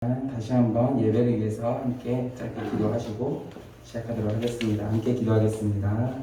다시 한번 예배를 위해서 함께 짧게 기도하시고 시작하도록 하겠습니다. 함께 기도하겠습니다.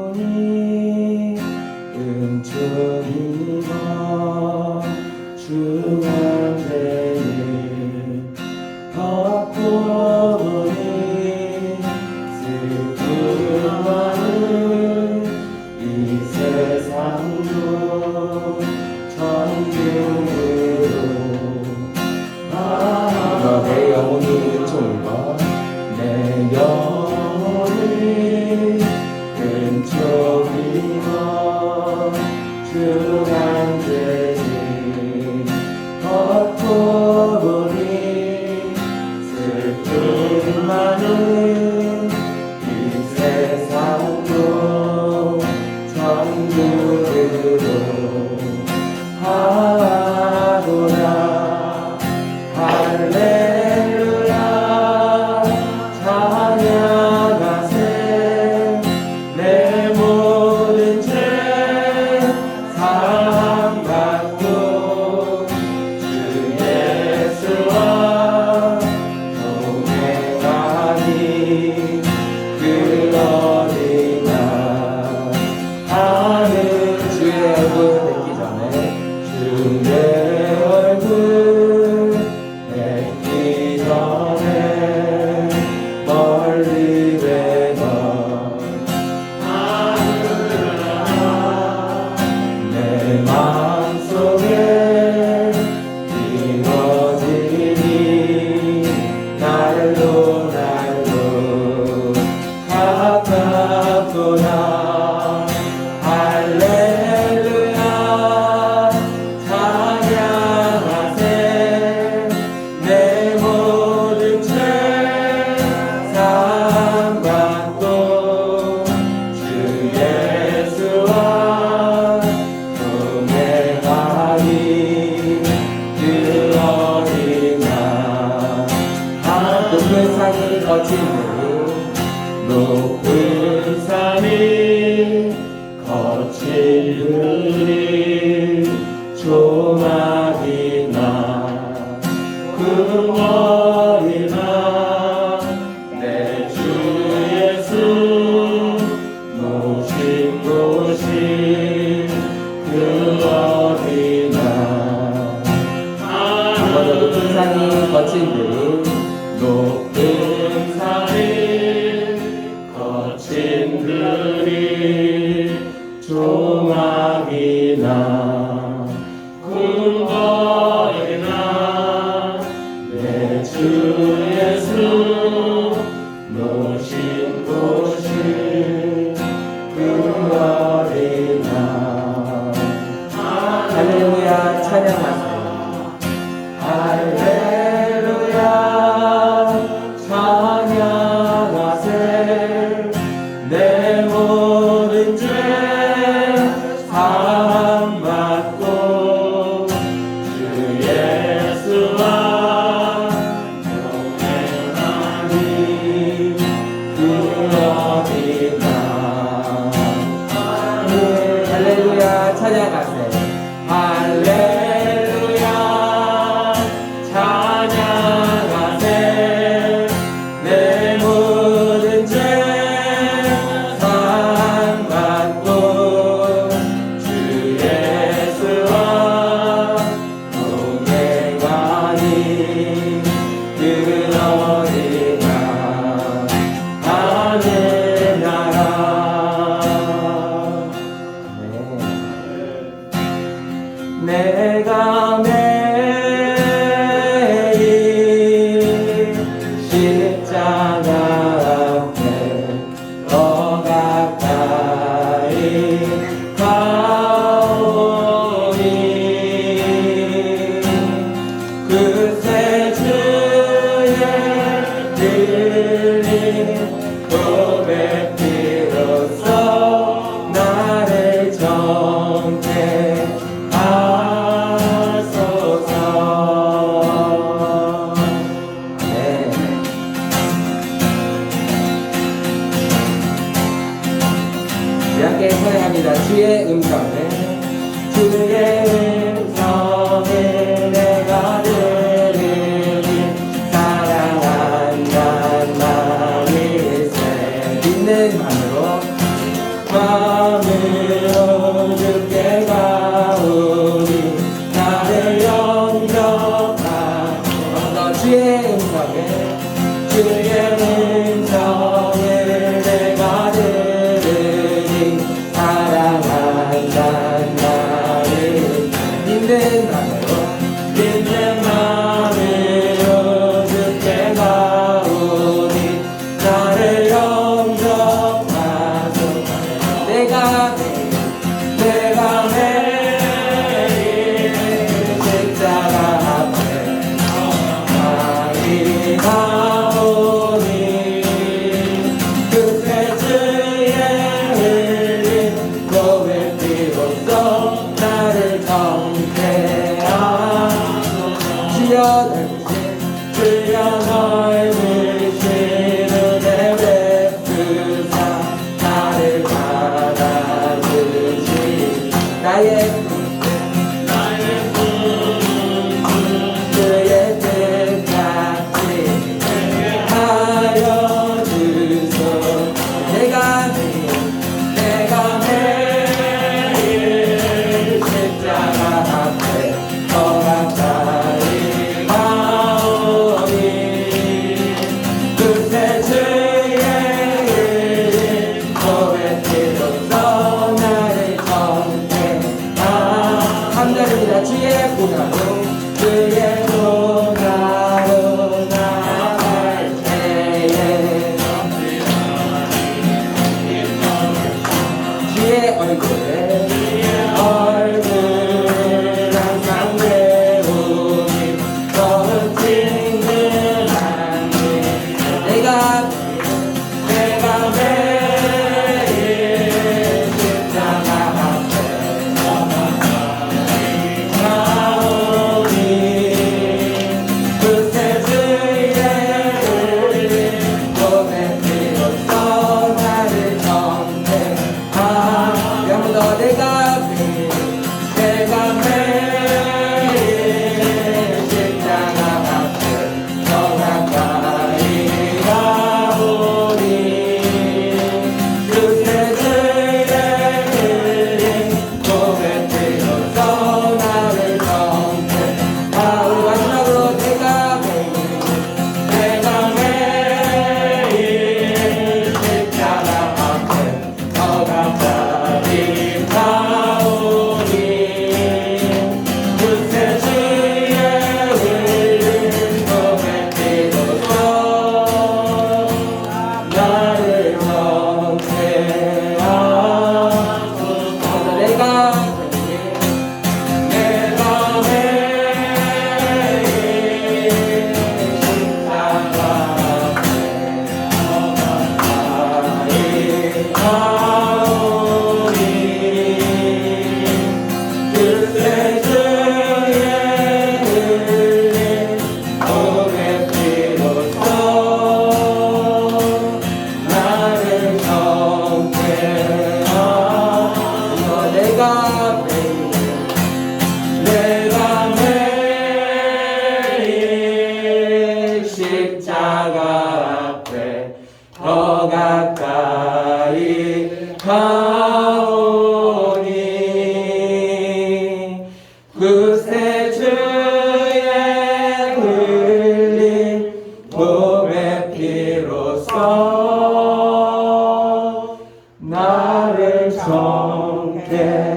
영혼이 은총이고 중한 죄를 걷고 보니 슬픔 많은 이 세상도 천국으로 내 영혼이 은총이고 내 영혼이 은총이고 중한 죄를 걷고 보니 슬픔 많은 이 세상도 천국으로 하도다. 할렐루야 찬양하세. 내 모든 죄 사함받고 주 예수와 동행하니 그러리라. 하늘 주의 얼굴 뵙기 전에 주의 얼굴 뵙기 전에 멀리 뵈던 내 마음속에 이루어지니 날로 날로 가깝도다. 할렐루야 찬양하세. 내 모든 죄 사함받고 주 예수와 동행하니 그러리라. 높은 산이 거친 높은 산이 거친 들이 조막이나 궁궐이나 내 주 예수 모신 곳이 그 어디나. 한번더 높은 산이 거친 들이 높은 산이 거친 들이 조막이나 궁궐 주의 음성을 내가 들으니 사랑한다 나를 믿는 마음으로 주께 가오니 나를 영접하소 내가 매일 십자가 앞에 가오니 그새 주의 흘린 고백 비로소 나를 정죄하소 주여 넓으신 은혜 베푸사 나를 받아주시 나의 주의 뜻같이 하여 주소 내가 매일 십자가 앞에 더 가까이 가오니 그새 주의 흘린 고백 비로소 나를 감사드립니다. 주의 보나로 나갈 때에 주의 얼굴을 항상 배우니 너는 친근하니 내가 매일 십자가 앞에 가오니 그새 주의 흘린 고백 비로소 나를 정죄하니 한번 더 내가 매일 십자가 앞에 더 가까이 가오니 그새 주의 흘린 고백 비로소 나를 정죄하니 우리 마지막으로 내가 매일 십자가 앞에 더 가까이 가오니 그새 주의 흘린 고백 비로소 나를 정죄하소서 내가 내가 매일 십자가 앞에 더 가까이 가오니 그새 주의 흘린 몸의 피로써 나를 정죄하소서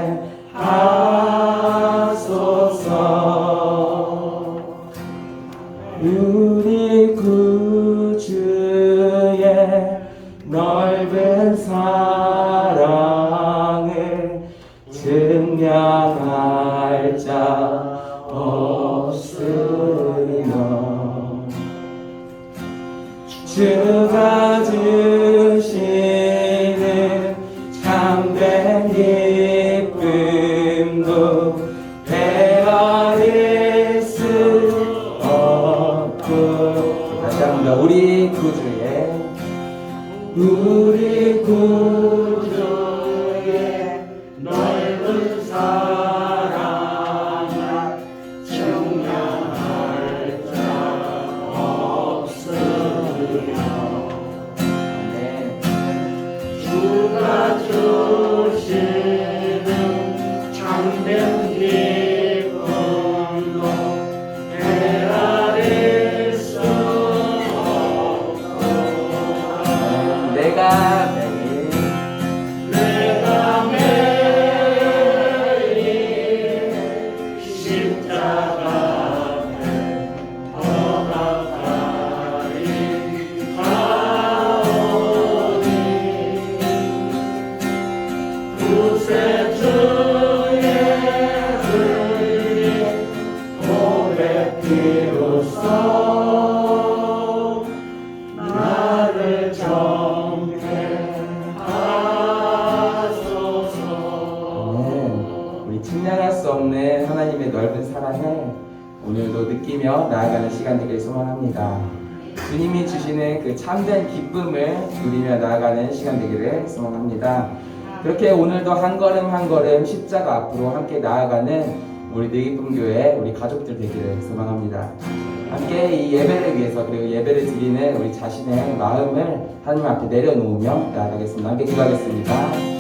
우리 구주의 넓은 사랑을 증량할 자 없으며 주가 주시는 참된 기쁨도 헤아릴 수 없고 다시 한번 우리 구주의 넓은 사랑을 증량할 자 없으며 측량할 수 없는 하나님의 넓은 사랑을 오늘도 느끼며 나아가는 시간 되기를 소망합니다. 주님이 주시는 그 참된 기쁨을 누리며 나아가는 시간 되기를 소망합니다. 그렇게 오늘도 한 걸음 한 걸음 십자가 앞으로 함께 나아가는 우리 느기쁨교회 우리 가족들 되기를 소망합니다. 함께 이 예배를 위해서 그리고 예배를 드리는 우리 자신의 마음을 하나님 앞에 내려놓으며 나아가겠습니다. 함께 기도하겠습니다.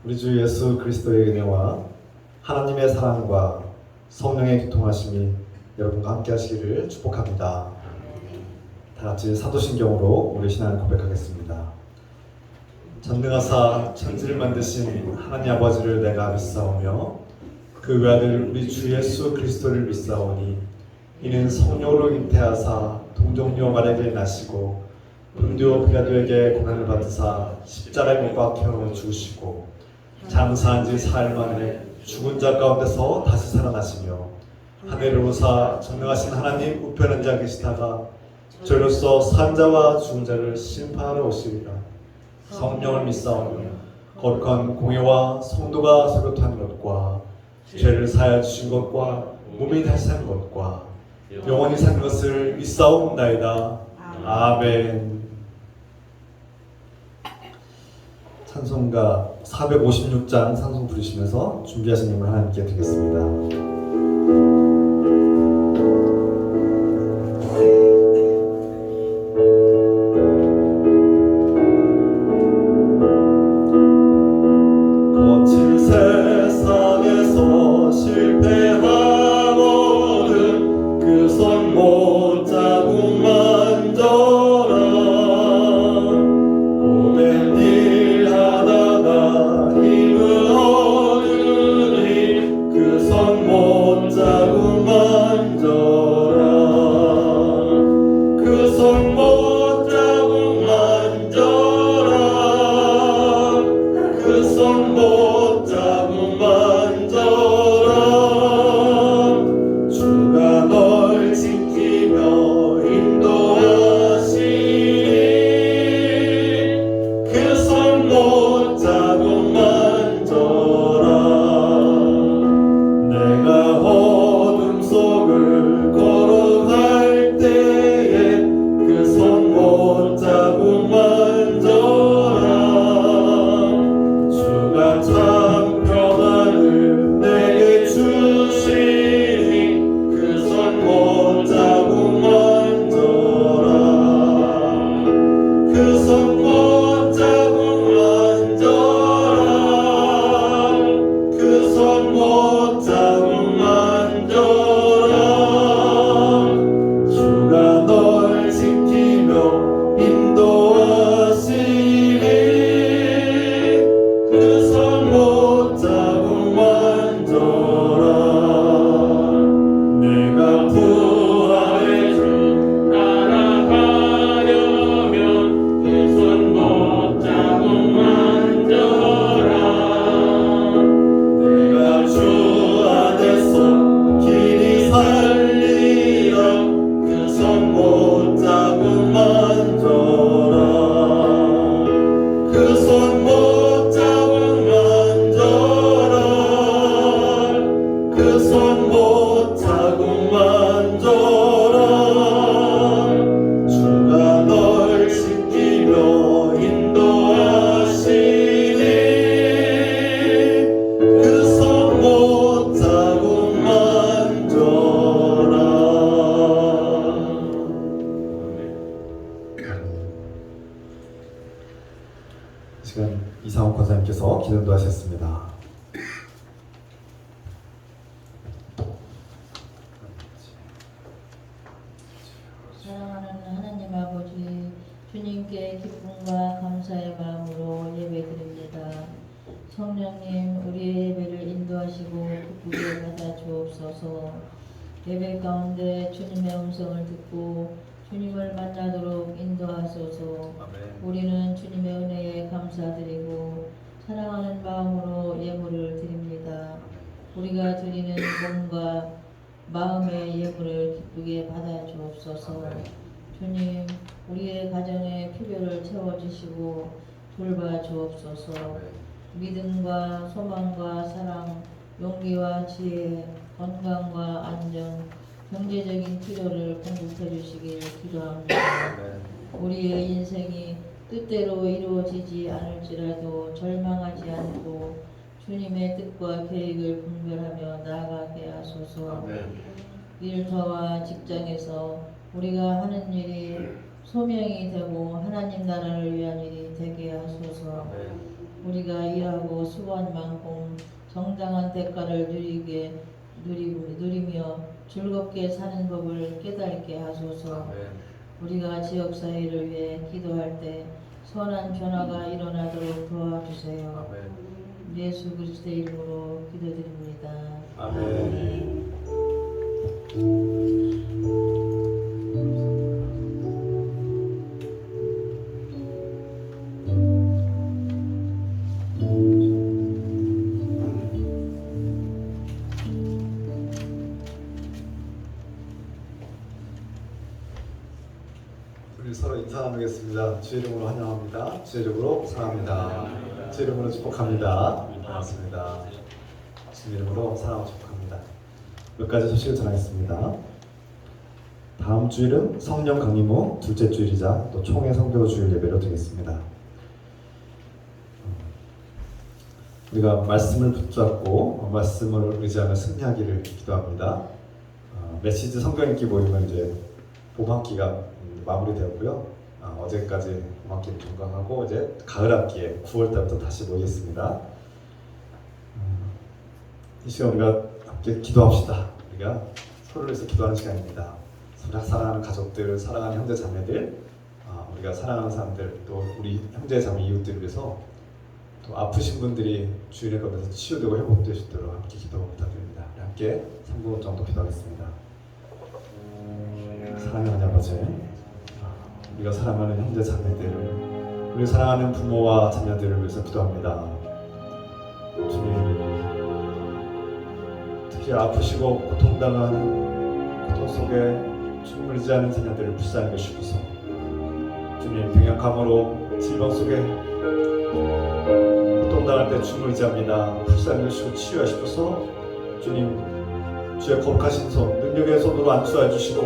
우리 주 예수 그리스도의 은혜와 하나님의 사랑과 성령의 교통하심이 여러분과 함께 하시기를 축복합니다. 다 같이 사도신경으로 우리 신앙을 고백하겠습니다. 전능하사 천지를 만드신 하나님 아버지를 내가 믿사오며 그 외아들 우리 주 예수 그리스도를 믿사오니 이는 성령으로 잉태하사 동정녀 마리아에게 나시고 본디오 빌라도에게 고난을 받으사 십자가에 못 박혀 죽으시고 장사한 지 사흘 만에 죽은 자 가운데서 다시 살아나시며 하늘을 오사 전능하신 하나님 우편한 자 계시다가 저로서 산 자와 죽은 자를 심판하러 오시리라. 성령을 믿사오며 거룩한 공예와 성도가 서로 타는 것과 죄를 사하여 주신 것과 몸이 다시 산 것과 영원히 산 것을 믿사옵나이다. 아멘. 찬송가 456장 찬송 부르시면서 준비하신 님을 하나님께 드리겠습니다. 거친 세상에서 실패하거든 그 손 못 자국 만져라. 고된 일 하다가 힘을 얻으니 그 손 못 이상훈 권사님께서 기도 하셨습니다. 사랑하는 하나님 아버지, 주님께 기쁨과 감사의 마음으로 예배드립니다. 성령님, 우리의 예배를 인도하시고 기쁘게 받아 주옵소서. 예배 가운데 주님의 음성을 듣고 주님을 만나도록 인도하소서. 우리는 주님의 은혜에 감사드리고 사랑하는 마음으로 예물을 드립니다. 우리가 드리는 몸과 마음의 예물을 기쁘게 받아 주옵소서. 주님, 우리의 가정의 필요를 채워주시고 돌봐 주옵소서. 믿음과 소망과 사랑, 용기와 지혜, 건강과 안정, 경제적인 필요를 공급해 주시길 기도합니다. 우리의 인생이 뜻대로 이루어지지 않을지라도 절망하지 않고 주님의 뜻과 계획을 분별하며 나아가게 하소서. 일터와 직장에서 우리가 하는 일이 소명이 되고 하나님 나라를 위한 일이 되게 하소서. 우리가 일하고 수고한 만큼 정당한 대가를 누리며 즐겁게 사는 법을 깨닫게 하소서. 우리가 지역사회를 위해 기도할 때 선한 변화가 일어나도록 도와주세요. 예수 그리스도의 이름으로 기도드립니다. 아멘. 우리 서로 인사 나누겠습니다. 주의 이름으로 환영합니다. 주의 이름으로 사랑합니다. 주의 이름으로 축복합니다. 반갑습니다. 주의 이름으로 사랑하고 축복합니다. 몇 가지 소식을 전하겠습니다. 다음 주일은 성령 강림 후 둘째 주일이자 또 총회 성교 주일 예배로 드리겠습니다. 우리가 말씀을 붙잡고 말씀을 의지하며 승리하기를 기도합니다. 메시지 성경 읽기 모임은 이제 봄학기가 마무리되었고요. 어제까지 봄학기를 종강하고 이제 가을학기에 9월달부터 다시 모이겠습니다. 이 시간 우리가 함께 기도합시다. 우리가 서로를 위해서 기도하는 시간입니다. 서로 사랑하는 가족들, 사랑하는 형제 자매들, 우리가 사랑하는 사람들, 또 우리 형제 자매 이웃들을 위해서 또 아프신 분들이 주일에 가면서 치유되고 회복될 수 있도록 함께 기도 부탁드립니다. 우리 함께 3분 정도 기도하겠습니다. 사랑하는 아버지, 우리가 사랑하는 형제 자매들, 우리 사랑하는 부모와 자녀들을 위해서 기도합니다. 주님, 특히 아프시고 고통당하는 고통 속에 춤을 지하는 자녀들을 불쌍히 여기시옵소서. 주님, 병약함으로 질병 속에 고통당할 때 춤을 지합니다. 불쌍히 여기시고 치유하시옵소서. 주님, 주의 거룩하신 손, 능력의 손으로 안수해 주시고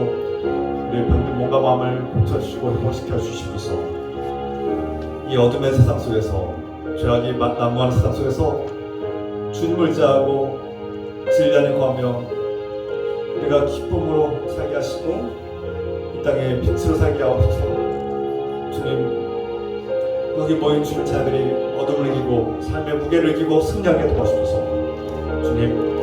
우리의 병든 몸과 마음을 고쳐주시고 회복시켜 주시옵소서. 이 어둠의 세상 속에서, 죄악이 난무하는 세상 속에서 주님을 의지하고 진리를 구하며 우리가 기쁨으로 살게 하시고 이 땅에 빛으로 살게 하옵소서. 주님, 여기 모인 주님 자들이 어둠을 이기고 삶의 무게를 이기고 승리하게 도와주소서. 주님,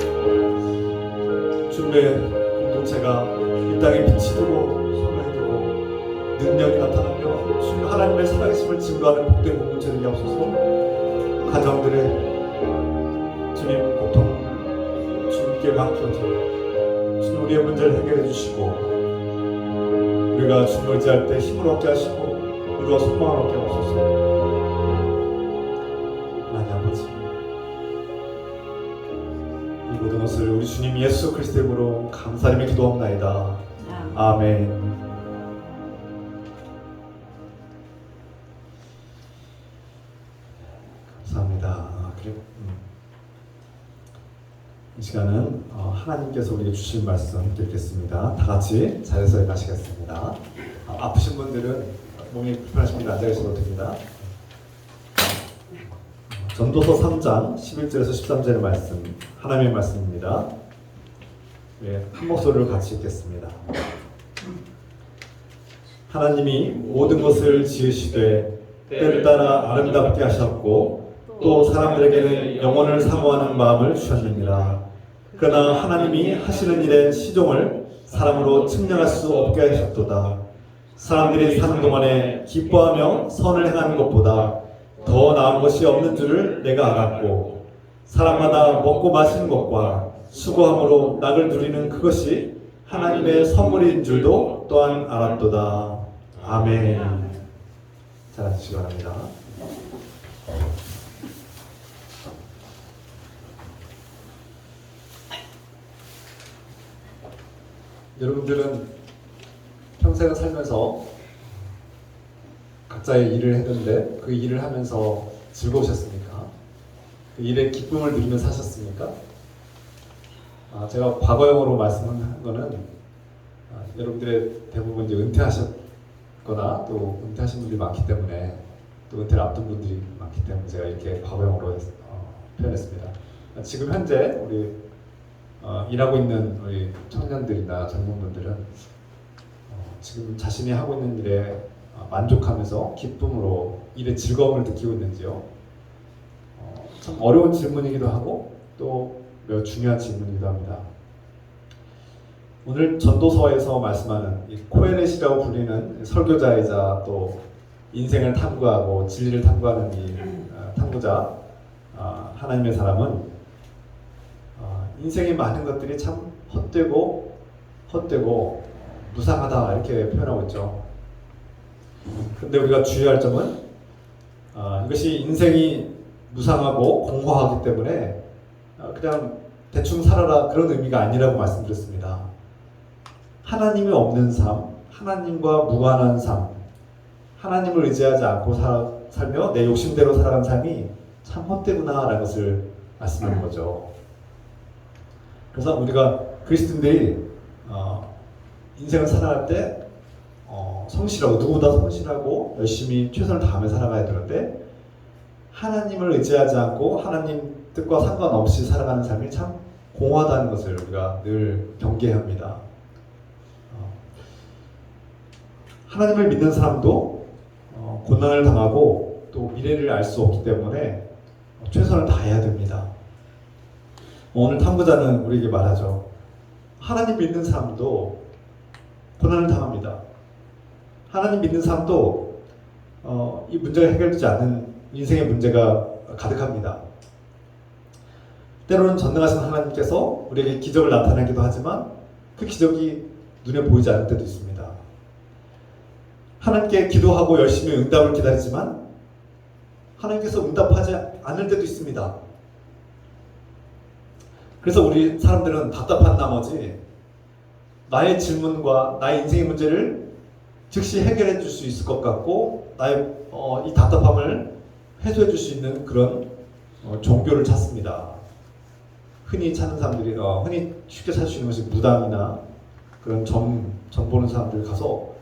주님의 공동체가 이 땅에 빛이 되고 소명이 되고 능력이 나타나며 주님 하나님의 살아계심을 증거하는 복된 공동체 되게 하옵소서. 가정들의 주님 고통 주님께 맡겨드려 주님 우리의 문제를 해결해 주시고 우리가 주님을 의지할 때 힘을 얻게 하시고 우리가 소망을 얻게 하옵소서. 하나님 아버지, 이 모든 것을 우리 주님 예수 그리스도의 이름으로 감사드리며 기도합나이다. 아멘. 감사합니다. 그리고 이 시간은 하나님께서 우리에게 주신 말씀 듣겠습니다. 다 같이 자리에서 일어나시겠습니다. 아프신 분들은 몸이 불편하신 분들 앉아 계셔도 됩니다. 전도서 3장 11절에서 13절의 말씀, 하나님의 말씀입니다. 네, 한 목소리로 같이 읽겠습니다. 하나님이 모든 것을 지으시되 때를 따라 아름답게 하셨고 또 사람들에게는 영혼을 사모하는 마음을 주셨느니라. 그러나 하나님이 하시는 일의 시종을 사람으로 측량할 수 없게 하셨도다. 사람들이 사는 동안에 기뻐하며 선을 행하는 것보다 더 나은 것이 없는 줄을 내가 알았고 사람마다 먹고 마시는 것과 수고함으로 낙을 누리는 그것이 하나님의 선물인 줄도 또한 알았도다. 아멘. 잘 하시기 바랍니다. 여러분들은 평생을 살면서 각자의 일을 했는데 그 일을 하면서 즐거우셨습니까? 그 일의 기쁨을 누리며 사셨습니까? 제가 과거형으로 말씀한 거는 여러분들의 대부분 이제 은퇴하셨거나 또 은퇴하신 분들이 많기 때문에 또 은퇴를 앞둔 분들이 많기 때문에 제가 이렇게 과거형으로 표현했습니다. 지금 현재 우리 일하고 있는 우리 청년들이나 젊은 분들은 지금 자신이 하고 있는 일에 만족하면서 기쁨으로 일의 즐거움을 느끼고 있는지요? 참 어려운 질문이기도 하고 또 매우 중요한 질문이기도 합니다. 오늘 전도서에서 말씀하는 이 코엘렛이라고 불리는 설교자이자 또 인생을 탐구하고 진리를 탐구하는 이 탐구자 하나님의 사람은 인생의 많은 것들이 참 헛되고 무상하다 이렇게 표현하고 있죠. 그런데 우리가 주의할 점은 이것이 인생이 무상하고 공허하기 때문에 그냥 대충 살아라 그런 의미가 아니라고 말씀드렸습니다. 하나님이 없는 삶, 하나님과 무관한 삶, 하나님을 의지하지 않고 살며 내 욕심대로 살아가는 삶이 참 헛되구나라는 것을 말씀하는 거죠. 그래서 우리가 그리스도인들이 인생을 살아갈 때 성실하고 누구보다 성실하고 열심히 최선을 다하며 살아가야 되는데 하나님을 의지하지 않고 하나님 뜻과 상관없이 살아가는 삶이 참 공허하다는 것을 우리가 늘 경계해야 합니다. 하나님을 믿는 사람도 고난을 당하고 또 미래를 알 수 없기 때문에 최선을 다해야 됩니다. 오늘 탐구자는 우리에게 말하죠. 하나님 믿는 사람도 고난을 당합니다. 하나님 믿는 사람도 이 문제가 해결되지 않는 인생의 문제가 가득합니다. 때로는 전능하신 하나님께서 우리에게 기적을 나타내기도 하지만 그 기적이 눈에 보이지 않을 때도 있습니다. 하나님께 기도하고 열심히 응답을 기다리지만 하나님께서 응답하지 않을 때도 있습니다. 그래서 우리 사람들은 답답한 나머지 나의 질문과 나의 인생의 문제를 즉시 해결해 줄 수 있을 것 같고 나의 이 답답함을 해소해 줄 수 있는 그런 종교를 찾습니다. 흔히 찾는 사람들이 흔히 쉽게 찾을 수 있는 것이 무당이나 그런 점 보는 사람들 가서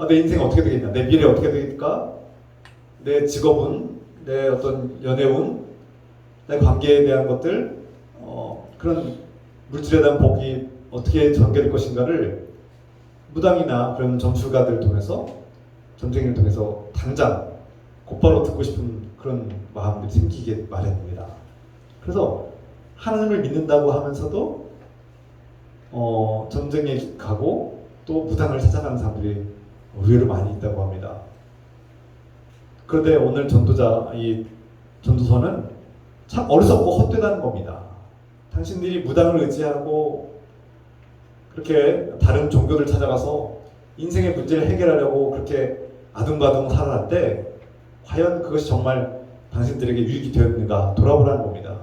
내 인생 어떻게 되겠냐, 내 미래 어떻게 되겠까, 내 직업은, 내 어떤 연애운, 내 관계에 대한 것들, 그런 물질에 대한 복이 어떻게 전개될 것인가를 무당이나 그런 점술가들을 통해서 점쟁이를 통해서 당장 곧바로 듣고 싶은 그런 마음들이 생기게 마련입니다. 그래서 하나님을 믿는다고 하면서도 점쟁이에 가고 또 무당을 찾아가는 사람들이 의외로 많이 있다고 합니다. 그런데 오늘 이 전도서는 참 어리석고 헛되다는 겁니다. 당신들이 무당을 의지하고 그렇게 다른 종교들 찾아가서 인생의 문제를 해결하려고 그렇게 아둥바둥 살아갈 때 과연 그것이 정말 당신들에게 유익이 되었는가 돌아보라는 겁니다.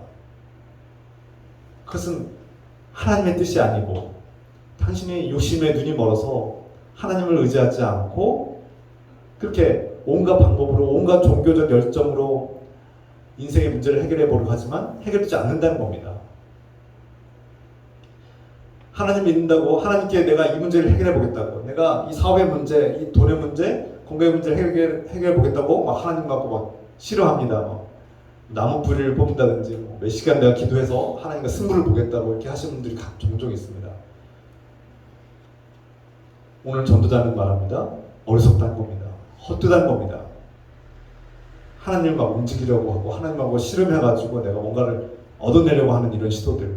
그것은 하나님의 뜻이 아니고 당신의 욕심에 눈이 멀어서 하나님을 의지하지 않고 그렇게 온갖 방법으로 온갖 종교적 열정으로 인생의 문제를 해결해 보려고 하지만 해결되지 않는다는 겁니다. 하나님 믿는다고 하나님께 내가 이 문제를 해결해 보겠다고 내가 이 사업의 문제, 이 돈의 문제, 건강의 문제를 해결해 보겠다고 막 하나님 갖고 막 싫어합니다. 나무 뿌리를 뽑는다든지 몇 시간 내가 기도해서 하나님과 승부를 보겠다고 이렇게 하시는 분들이 종종 있습니다. 오늘 전도자는 말합니다. 어리석다는 겁니다. 헛되다는 겁니다. 하나님과 움직이려고 하고 하나님하고 씨름해가지고 내가 뭔가를 얻어내려고 하는 이런 시도들,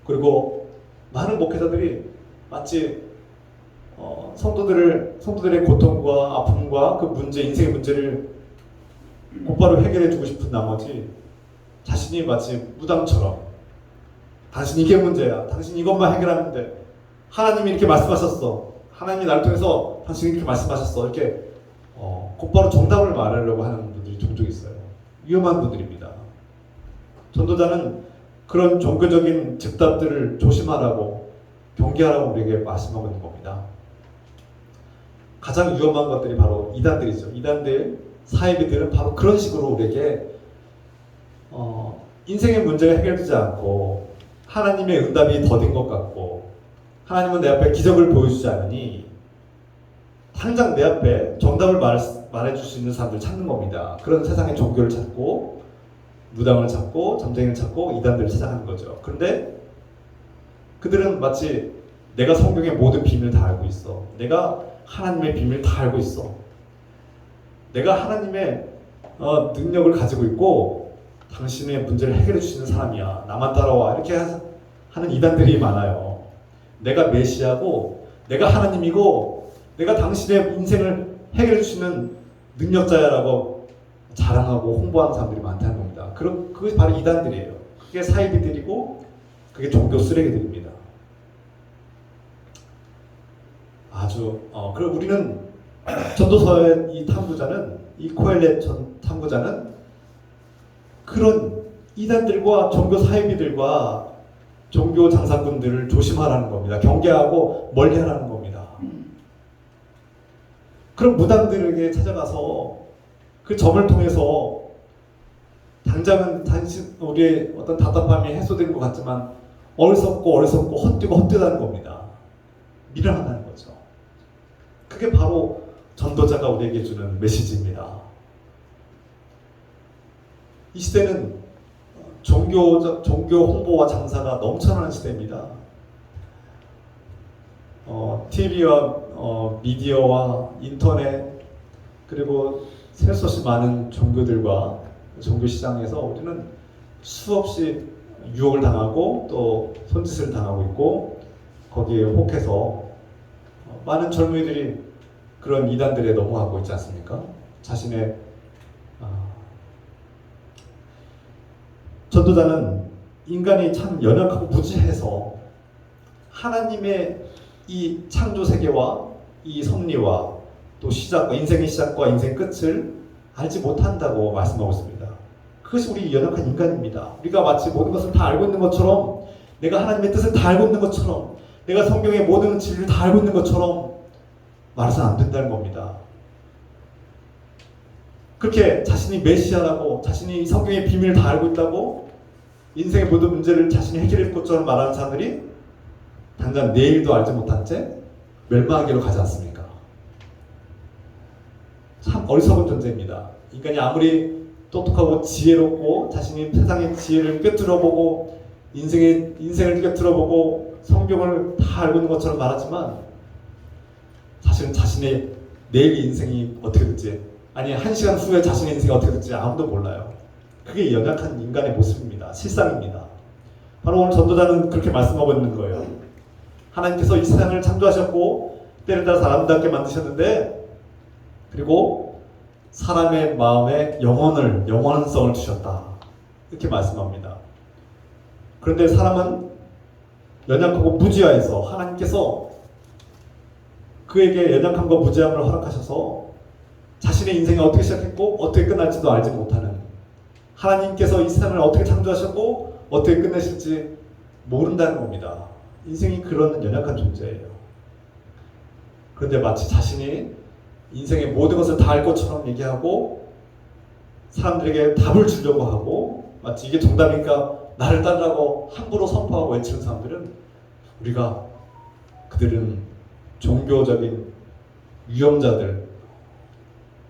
그리고 많은 목회자들이 마치 성도들의 고통과 아픔과 그 문제, 인생의 문제를 곧바로 해결해주고 싶은 나머지 자신이 마치 무당처럼 당신 이게 문제야, 당신 이것만 해결하면 돼, 하나님이 이렇게 말씀하셨어, 하나님이 나를 통해서 당신이 이렇게 말씀하셨어, 이렇게 곧바로 정답을 말하려고 하는 분들이 종종 있어요. 위험한 분들입니다. 전도자는 그런 종교적인 즉답들을 조심하라고, 경계하라고 우리에게 말씀하고 있는 겁니다. 가장 위험한 것들이 바로 이단들이죠. 이단들, 사이비들은 바로 그런 식으로 우리에게 인생의 문제가 해결되지 않고 하나님의 응답이 더딘 것 같고 하나님은 내 앞에 기적을 보여주지 않으니 당장 내 앞에 정답을 말해줄 수 있는 사람들 찾는 겁니다. 그런 세상의 종교를 찾고 무당을 찾고 점쟁이를 찾고 이단들을 찾아가는 거죠. 그런데 그들은 마치 내가 성경의 모든 비밀을 다 알고 있어, 내가 하나님의 비밀을 다 알고 있어, 내가 하나님의 능력을 가지고 있고 당신의 문제를 해결해 주시는 사람이야, 나만 따라와, 이렇게 하는 이단들이 많아요. 내가 메시아고 내가 하나님이고 내가 당신의 인생을 해결해 주시는 능력자야라고 자랑하고 홍보하는 사람들이 많다는 겁니다. 그게 바로 이단들이에요. 그게 사이비들이고 그게 종교 쓰레기들입니다. 그리고 우리는 전도서의 이 탐구자는, 이 코엘렛 탐구자는 그런 이단들과 종교 사이비들과 종교 장사꾼들을 조심하라는 겁니다. 경계하고 멀리하라는 겁니다. 그런 무당들에게 찾아가서 그 점을 통해서 당장은 우리의 어떤 답답함이 해소된 것 같지만 어리석고 헛되고 헛되다는 겁니다. 미련하다는 거죠. 그게 바로 전도자가 우리에게 주는 메시지입니다. 이 시대는 종교 홍보와 장사가 넘쳐나는 시대입니다. TV와 미디어와 인터넷, 그리고 셀 수 없이 많은 종교들과 종교 시장에서 우리는 수없이 유혹을 당하고 또 손짓을 당하고 있고 거기에 혹해서 많은 젊은이들이 그런 이단들에 넘어가고 있지 않습니까? 자신의 전도자는 인간이 참 연약하고 무지해서 하나님의 이 창조 세계와 이 섭리와 또 시작과 인생의 시작과 인생 끝을 알지 못한다고 말씀하고 있습니다. 그것이 우리 연약한 인간입니다. 우리가 마치 모든 것을 다 알고 있는 것처럼, 내가 하나님의 뜻을 다 알고 있는 것처럼, 내가 성경의 모든 진리를 다 알고 있는 것처럼 말해서는 안 된다는 겁니다. 그렇게 자신이 메시아라고, 자신이 성경의 비밀을 다 알고 있다고, 인생의 모든 문제를 자신이 해결할 것처럼 말하는 사람들이 당장 내일도 알지 못한 채 멸망하기로 가지 않습니까? 참 어리석은 존재입니다. 인간이 아무리 똑똑하고 지혜롭고 자신이 세상의 지혜를 꿰뚫어보고 인생을 꿰뚫어보고 성경을 다 알고 있는 것처럼 말하지만 사실은 자신의 내일 인생이 어떻게 될지, 아니 1시간 후에 자신의 인생이 어떻게 될지 아무도 몰라요. 그게 연약한 인간의 모습입니다. 실상입니다. 바로 오늘 전도자는 그렇게 말씀하고 있는 거예요. 하나님께서 이 세상을 창조하셨고 때를 따라 사람답게 만드셨는데, 그리고 사람의 마음에 영원성을 주셨다, 이렇게 말씀합니다. 그런데 사람은 연약하고 무지하여서 하나님께서 그에게 연약함과 무지함을 허락하셔서 자신의 인생이 어떻게 시작했고 어떻게 끝날지도 알지 못하는, 하나님께서 이 세상을 어떻게 창조하셨고 어떻게 끝내실지 모른다는 겁니다. 인생이 그런 연약한 존재예요. 그런데 마치 자신이 인생의 모든 것을 다 알 것처럼 얘기하고 사람들에게 답을 주려고 하고 마치 이게 정답이니까 나를 따르라고 함부로 선포하고 외치는 사람들은 그들은 종교적인 위험자들,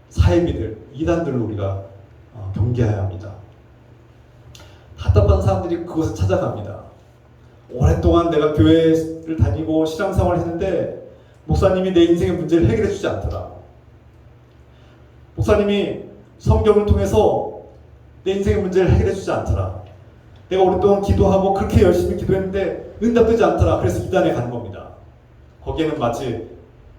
사이비들, 이단들을 우리가 경계해야 합니다. 답답한 사람들이 그곳에 찾아갑니다. 오랫동안 내가 교회를 다니고 신앙생활을 했는데 목사님이 내 인생의 문제를 해결해 주지 않더라. 목사님이 성경을 통해서 내 인생의 문제를 해결해 주지 않더라. 내가 오랫동안 기도하고 그렇게 열심히 기도했는데 응답되지 않더라. 그래서 이단에 가는 겁니다. 거기에는 마치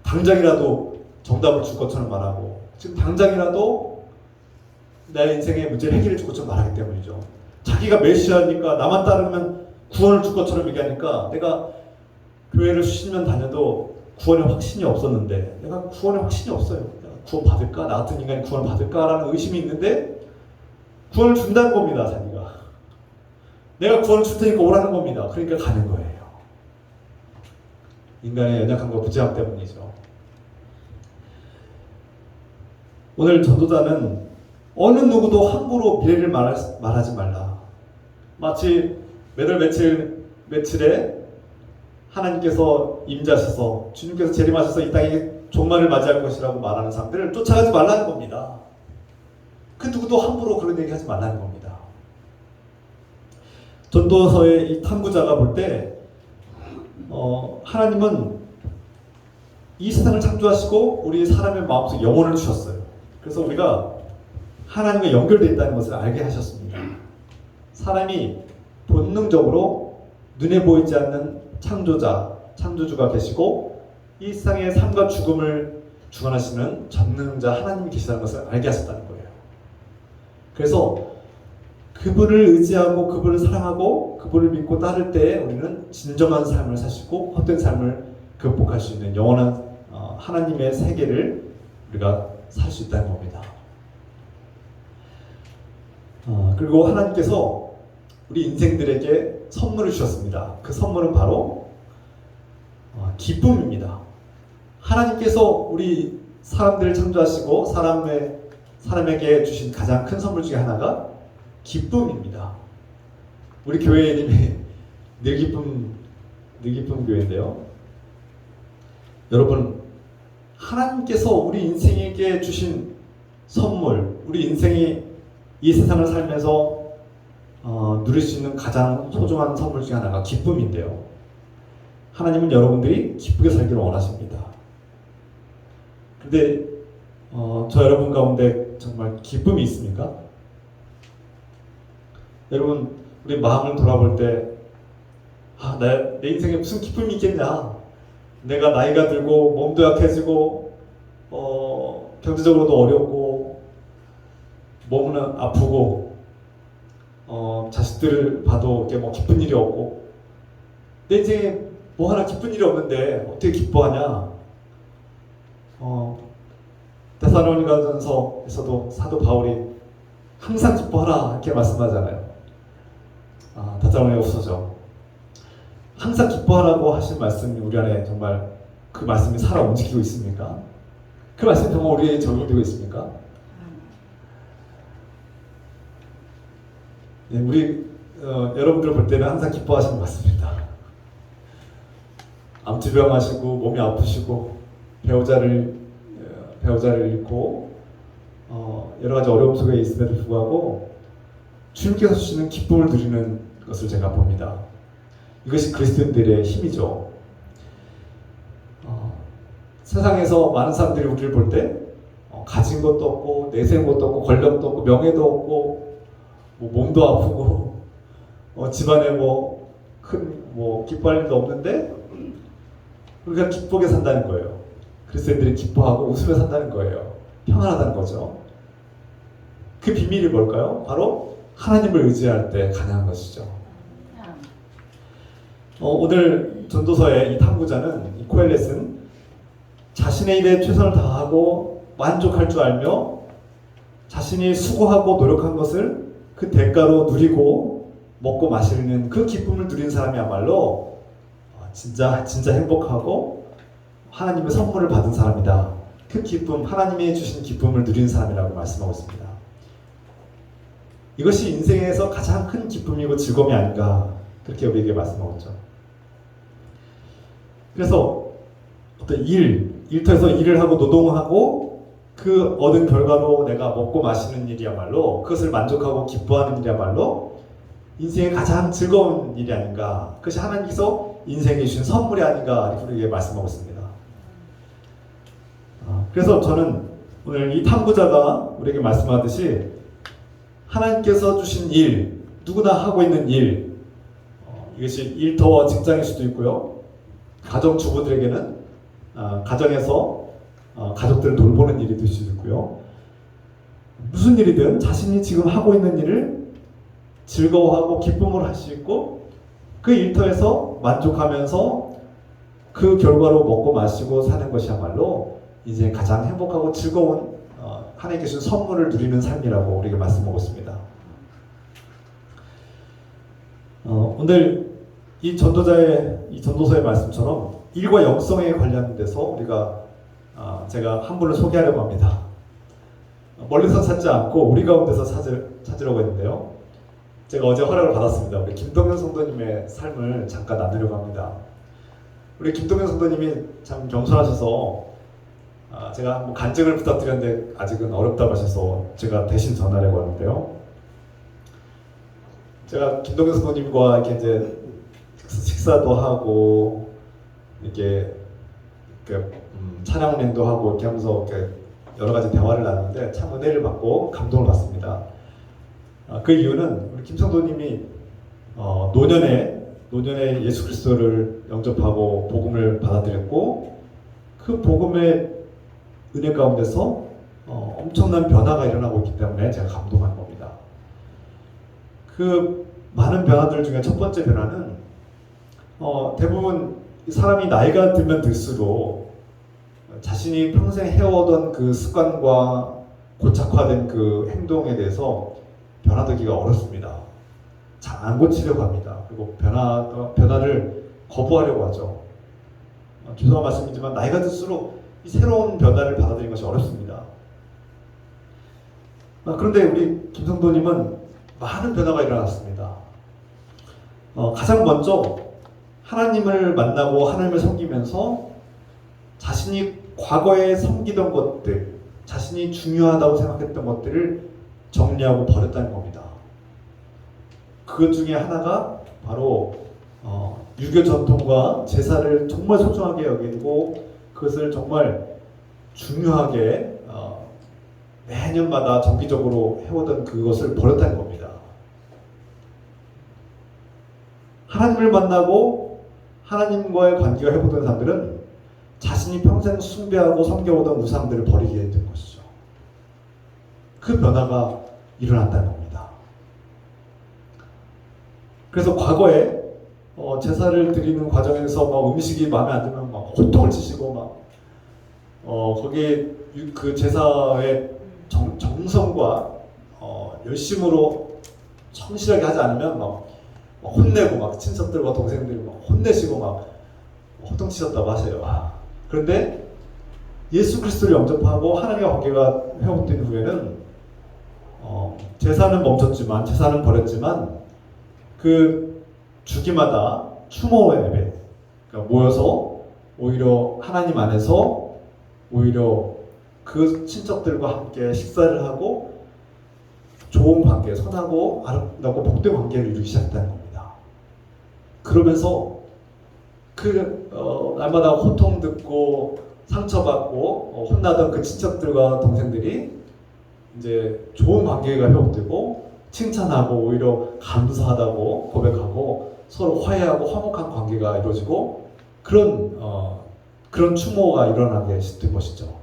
당장이라도 정답을 줄 것처럼 말하고 지금 당장이라도 내 인생의 문제를 해결해 줄 것처럼 말하기 때문이죠. 자기가 메시아니까 나만 따르면 구원을 줄 것처럼 얘기하니까 내가 교회를 수십 년 다녀도 구원의 확신이 없었는데 내가 구원의 확신이 없어요. 내가 구원 받을까? 나 같은 인간이 구원 받을까라는 의심이 있는데 구원을 준다는 겁니다. 자기가. 내가 구원을 줄 테니까 오라는 겁니다. 그러니까 가는 거예요. 인간의 연약함과 부재함 때문이죠. 오늘 전도자는 어느 누구도 함부로 미래를 말하지 말라. 마치 몇월 며칠에 하나님께서 임자셔서 주님께서 재림하셔서 이 땅에 종말을 맞이할 것이라고 말하는 사람들을 쫓아가지 말라는 겁니다. 그 누구도 함부로 그런 얘기 하지 말라는 겁니다. 전도서의 이 탐구자가 볼 때 하나님은 이 세상을 창조하시고 우리 사람의 마음속에 영혼을 주셨어요. 그래서 우리가 하나님과 연결되어 있다는 것을 알게 하셨습니다. 사람이 본능적으로 눈에 보이지 않는 창조주가 계시고 이 세상의 삶과 죽음을 주관하시는 전능자 하나님이 계시다는 것을 알게 하셨다는 거예요. 그래서 그분을 의지하고 그분을 사랑하고 그분을 믿고 따를 때 우리는 진정한 삶을 사시고 헛된 삶을 극복할 수 있는 영원한 하나님의 세계를 우리가 살 수 있다는 겁니다. 그리고 하나님께서 우리 인생들에게 선물을 주셨습니다. 그 선물은 바로 기쁨입니다. 하나님께서 우리 사람들을 창조하시고 사람에게 주신 가장 큰 선물 중에 하나가 기쁨입니다. 우리 교회 이름이 늘기쁨 교회인데요. 여러분, 하나님께서 우리 인생에게 주신 선물, 우리 인생이 이 세상을 살면서 누릴 수 있는 가장 소중한 선물 중에 하나가 기쁨인데요. 하나님은 여러분들이 기쁘게 살기를 원하십니다. 근데 저 여러분 가운데 정말 기쁨이 있습니까? 여러분, 우리 마음을 돌아볼 때 내 인생에 무슨 기쁨이 있겠냐? 내가 나이가 들고 몸도 약해지고 경제적으로도 어렵고 몸은 아프고 자식들을 봐도 이렇게 뭐 기쁜 일이 없고 내 인생에 뭐 하나 기쁜 일이 없는데 어떻게 기뻐하냐? 데살로니가전서에서도 사도 바울이 항상 기뻐하라 이렇게 말씀하잖아요. 데살로니가후서죠. 항상 기뻐하라고 하신 말씀이 우리 안에 정말 그 말씀이 살아 움직이고 있습니까? 그 말씀이 정말 우리에게 적용되고 있습니까? 네, 우리 여러분들 볼 때는 항상 기뻐하시는 것 같습니다. 암투병하시고 몸이 아프시고 배우자를 잃고 여러 가지 어려움 속에 있음에도 불구하고 주님께서 주시는 기쁨을 누리는 것을 제가 봅니다. 이것이 그리스도인들의 힘이죠. 세상에서 많은 사람들이 우리를 볼 때 가진 것도 없고 내세운 것도 없고 권력도 없고 명예도 없고 몸도 아프고 집안에 큰 기뻐할 일도 없는데 우리가 기쁘게 산다는 거예요. 그리스도인들이 기뻐하고 웃으며 산다는 거예요. 평안하다는 거죠. 그 비밀이 뭘까요? 바로 하나님을 의지할 때 가능한 것이죠. 오늘 전도서의 이 탐구자는 이 코엘렛은 자신의 일에 최선을 다하고 만족할 줄 알며 자신이 수고하고 노력한 것을 그 대가로 누리고 먹고 마시는 그 기쁨을 누린 사람이야말로 진짜 행복하고 하나님의 선물을 받은 사람이다. 그 기쁨, 하나님이 주신 기쁨을 누린 사람이라고 말씀하고 있습니다. 이것이 인생에서 가장 큰 기쁨이고 즐거움이 아닌가 그렇게 우리에게 말씀하고 있죠. 그래서 어떤 일터에서 일을 하고 노동하고 그 얻은 결과로 내가 먹고 마시는 일이야말로 그것을 만족하고 기뻐하는 일이야말로 인생의 가장 즐거운 일이 아닌가. 그것이 하나님께서 인생에 주신 선물이 아닌가 이렇게 우리에게 말씀하고 있습니다. 그래서 저는 오늘 이 탐구자가 우리에게 말씀하듯이 하나님께서 주신 일, 누구나 하고 있는 일, 이것이 일터와 직장일 수도 있고요. 가정주부들에게는 가정에서 가족들을 돌보는 일이 될 수도 있고요. 무슨 일이든 자신이 지금 하고 있는 일을 즐거워하고 기쁨으로 할 수 있고 그 일터에서 만족하면서 그 결과로 먹고 마시고 사는 것이야말로 이제 가장 행복하고 즐거운 하나님께 주신 선물을 누리는 삶이라고 우리에게 말씀하고 있습니다. 오늘 이 전도서의 말씀처럼 일과 영성에 관련돼서 우리가 제가 한 분을 소개하려고 합니다. 멀리서 찾지 않고 우리 가운데서 찾으려고 했는데요. 제가 어제 허락을 받았습니다. 우리 김동현 성도님의 삶을 잠깐 나누려고 합니다. 우리 김동현 성도님이 참 겸손하셔서 제가 한번 간증을 부탁드렸는데 아직은 어렵다고 하셔서 제가 대신 전하려고 하는데요. 제가 김동현 성도님과 이렇게 이제 식사도 하고 이렇게 찬양 운행도 하고 이렇게 하면서 이렇게 여러 가지 대화를 나누는데 참 은혜를 받고 감동을 받습니다. 그 이유는 우리 김 성도님이 노년에 예수 그리스도를 영접하고 복음을 받아들였고 그 복음의 은혜 가운데서 엄청난 변화가 일어나고 있기 때문에 제가 감동하는 겁니다. 그 많은 변화들 중에 첫 번째 변화는 대부분 사람이 나이가 들면 들수록 자신이 평생 해오던 그 습관과 고착화된 그 행동에 대해서 변화되기가 어렵습니다. 잘 안 고치려고 합니다. 그리고 변화를 거부하려고 하죠. 죄송한 말씀이지만 나이가 들수록 이 새로운 변화를 받아들이는 것이 어렵습니다. 그런데 우리 김성도님은 많은 변화가 일어났습니다. 가장 먼저 하나님을 만나고 하나님을 섬기면서 자신이 과거에 섬기던 것들, 자신이 중요하다고 생각했던 것들을 정리하고 버렸다는 겁니다. 그 중에 하나가 바로 유교 전통과 제사를 정말 소중하게 여기고 그것을 정말 중요하게 매년마다 정기적으로 해오던 그것을 버렸다는 겁니다. 하나님을 만나고 하나님과의 관계가 회복된 사람들은 자신이 평생 숭배하고 섬겨오던 우상들을 버리게 된 것이죠. 그 변화가 일어났다는 겁니다. 그래서 과거에 제사를 드리는 과정에서 막 음식이 마음에 안 들면 막 호통을 치시고 막 거기에 그 제사의 정성과 열심으로 성실하게 하지 않으면 막 혼내고 막 친척들과 동생들이 막 혼내시고 막 호통치셨다고 하세요. 그런데 예수 그리스도를 영접하고 하나님과 관계가 회복된 후에는 제사는 멈췄지만 제사는 버렸지만 그 주기마다 추모 예배 그러니까 모여서 오히려 하나님 안에서 오히려 그 친척들과 함께 식사를 하고 좋은 관계, 선하고 아름답고 복된 관계를 이루기 시작했다는 겁니다. 그러면서 날마다 호통 듣고 상처받고 혼나던 그 친척들과 동생들이 이제 좋은 관계가 회복되고 칭찬하고 오히려 감사하다고 고백하고 서로 화해하고 화목한 관계가 이루어지고 그런 추모가 일어나게 된 것이죠.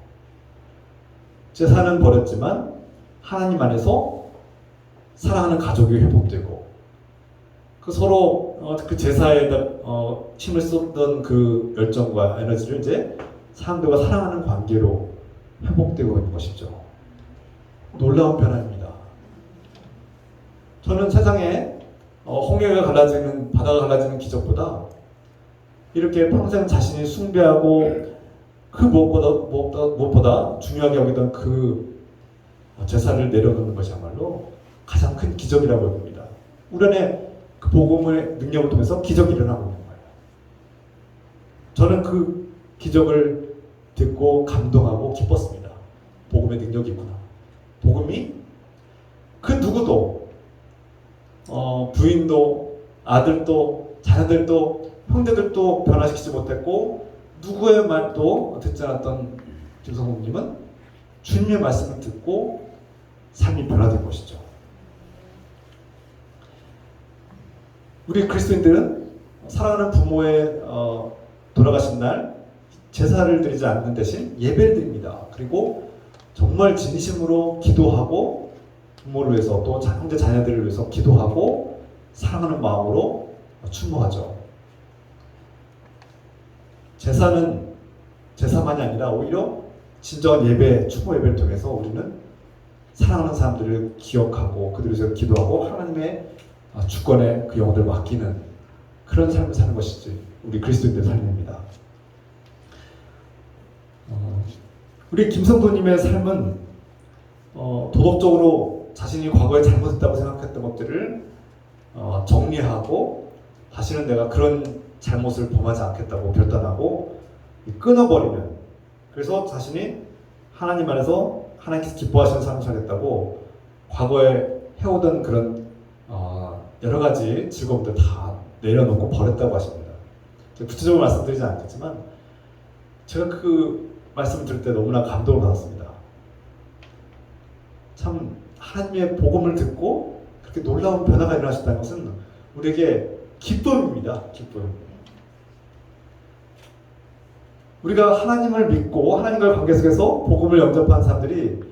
제사는 버렸지만 하나님 안에서 사랑하는 가족이 회복되고 그 서로 그 제사에다 힘을 쏟던 그 열정과 에너지를 이제 사람들과 사랑하는 관계로 회복되고 있는 것이죠. 놀라운 변화입니다. 저는 세상에 홍해가 갈라지는 바다가 갈라지는 기적보다 이렇게 평생 자신이 숭배하고 그 무엇보다 중요하게 여기던 그 제사를 내려놓는 것이야말로 가장 큰 기적이라고 봅니다. 우리 안에 그 복음의 능력을 통해서 기적이 일어나고 있는 거예요. 저는 그 기적을 듣고 감동하고 기뻤습니다. 복음의 능력이 있구나. 복음이 그 누구도 부인도 아들도 자녀들도 형제들도 변화시키지 못했고 누구의 말도 듣지 않았던 김성국님은 주님의 말씀을 듣고 삶이 변화된 것이죠. 우리 그리스도인들은 사랑하는 부모의 돌아가신 날 제사를 드리지 않는 대신 예배를 드립니다. 그리고 정말 진심으로 기도하고 부모를 위해서 또 형제 자녀들을 위해서 기도하고 사랑하는 마음으로 추모하죠. 제사는 제사만이 아니라 오히려 진정한 예배, 추모 예배를 통해서 우리는 사랑하는 사람들을 기억하고 그들을 위해서 기도하고 하나님의 주권에 그 영혼들을 맡기는 그런 삶을 사는 것이지 우리 그리스도인들의 삶입니다. 우리 김성도님의 삶은 도덕적으로 자신이 과거에 잘못했다고 생각했던 것들을 정리하고 다시는 내가 그런 잘못을 범하지 않겠다고 결단하고 끊어버리는, 그래서 자신이 하나님 안에서 하나님께서 기뻐하시는 삶을 살겠다고 과거에 해오던 그런 여러 가지 즐거움들 다 내려놓고 버렸다고 하십니다. 구체적으로 말씀드리지 않겠지만 제가 그 말씀을 들을 때 너무나 감동을 받았습니다. 참 하나님의 복음을 듣고 그렇게 놀라운 변화가 일어나셨다는 것은 우리에게 기쁨입니다. 기쁨. 우리가 하나님을 믿고 하나님과의 관계 속에서 복음을 영접한 사람들이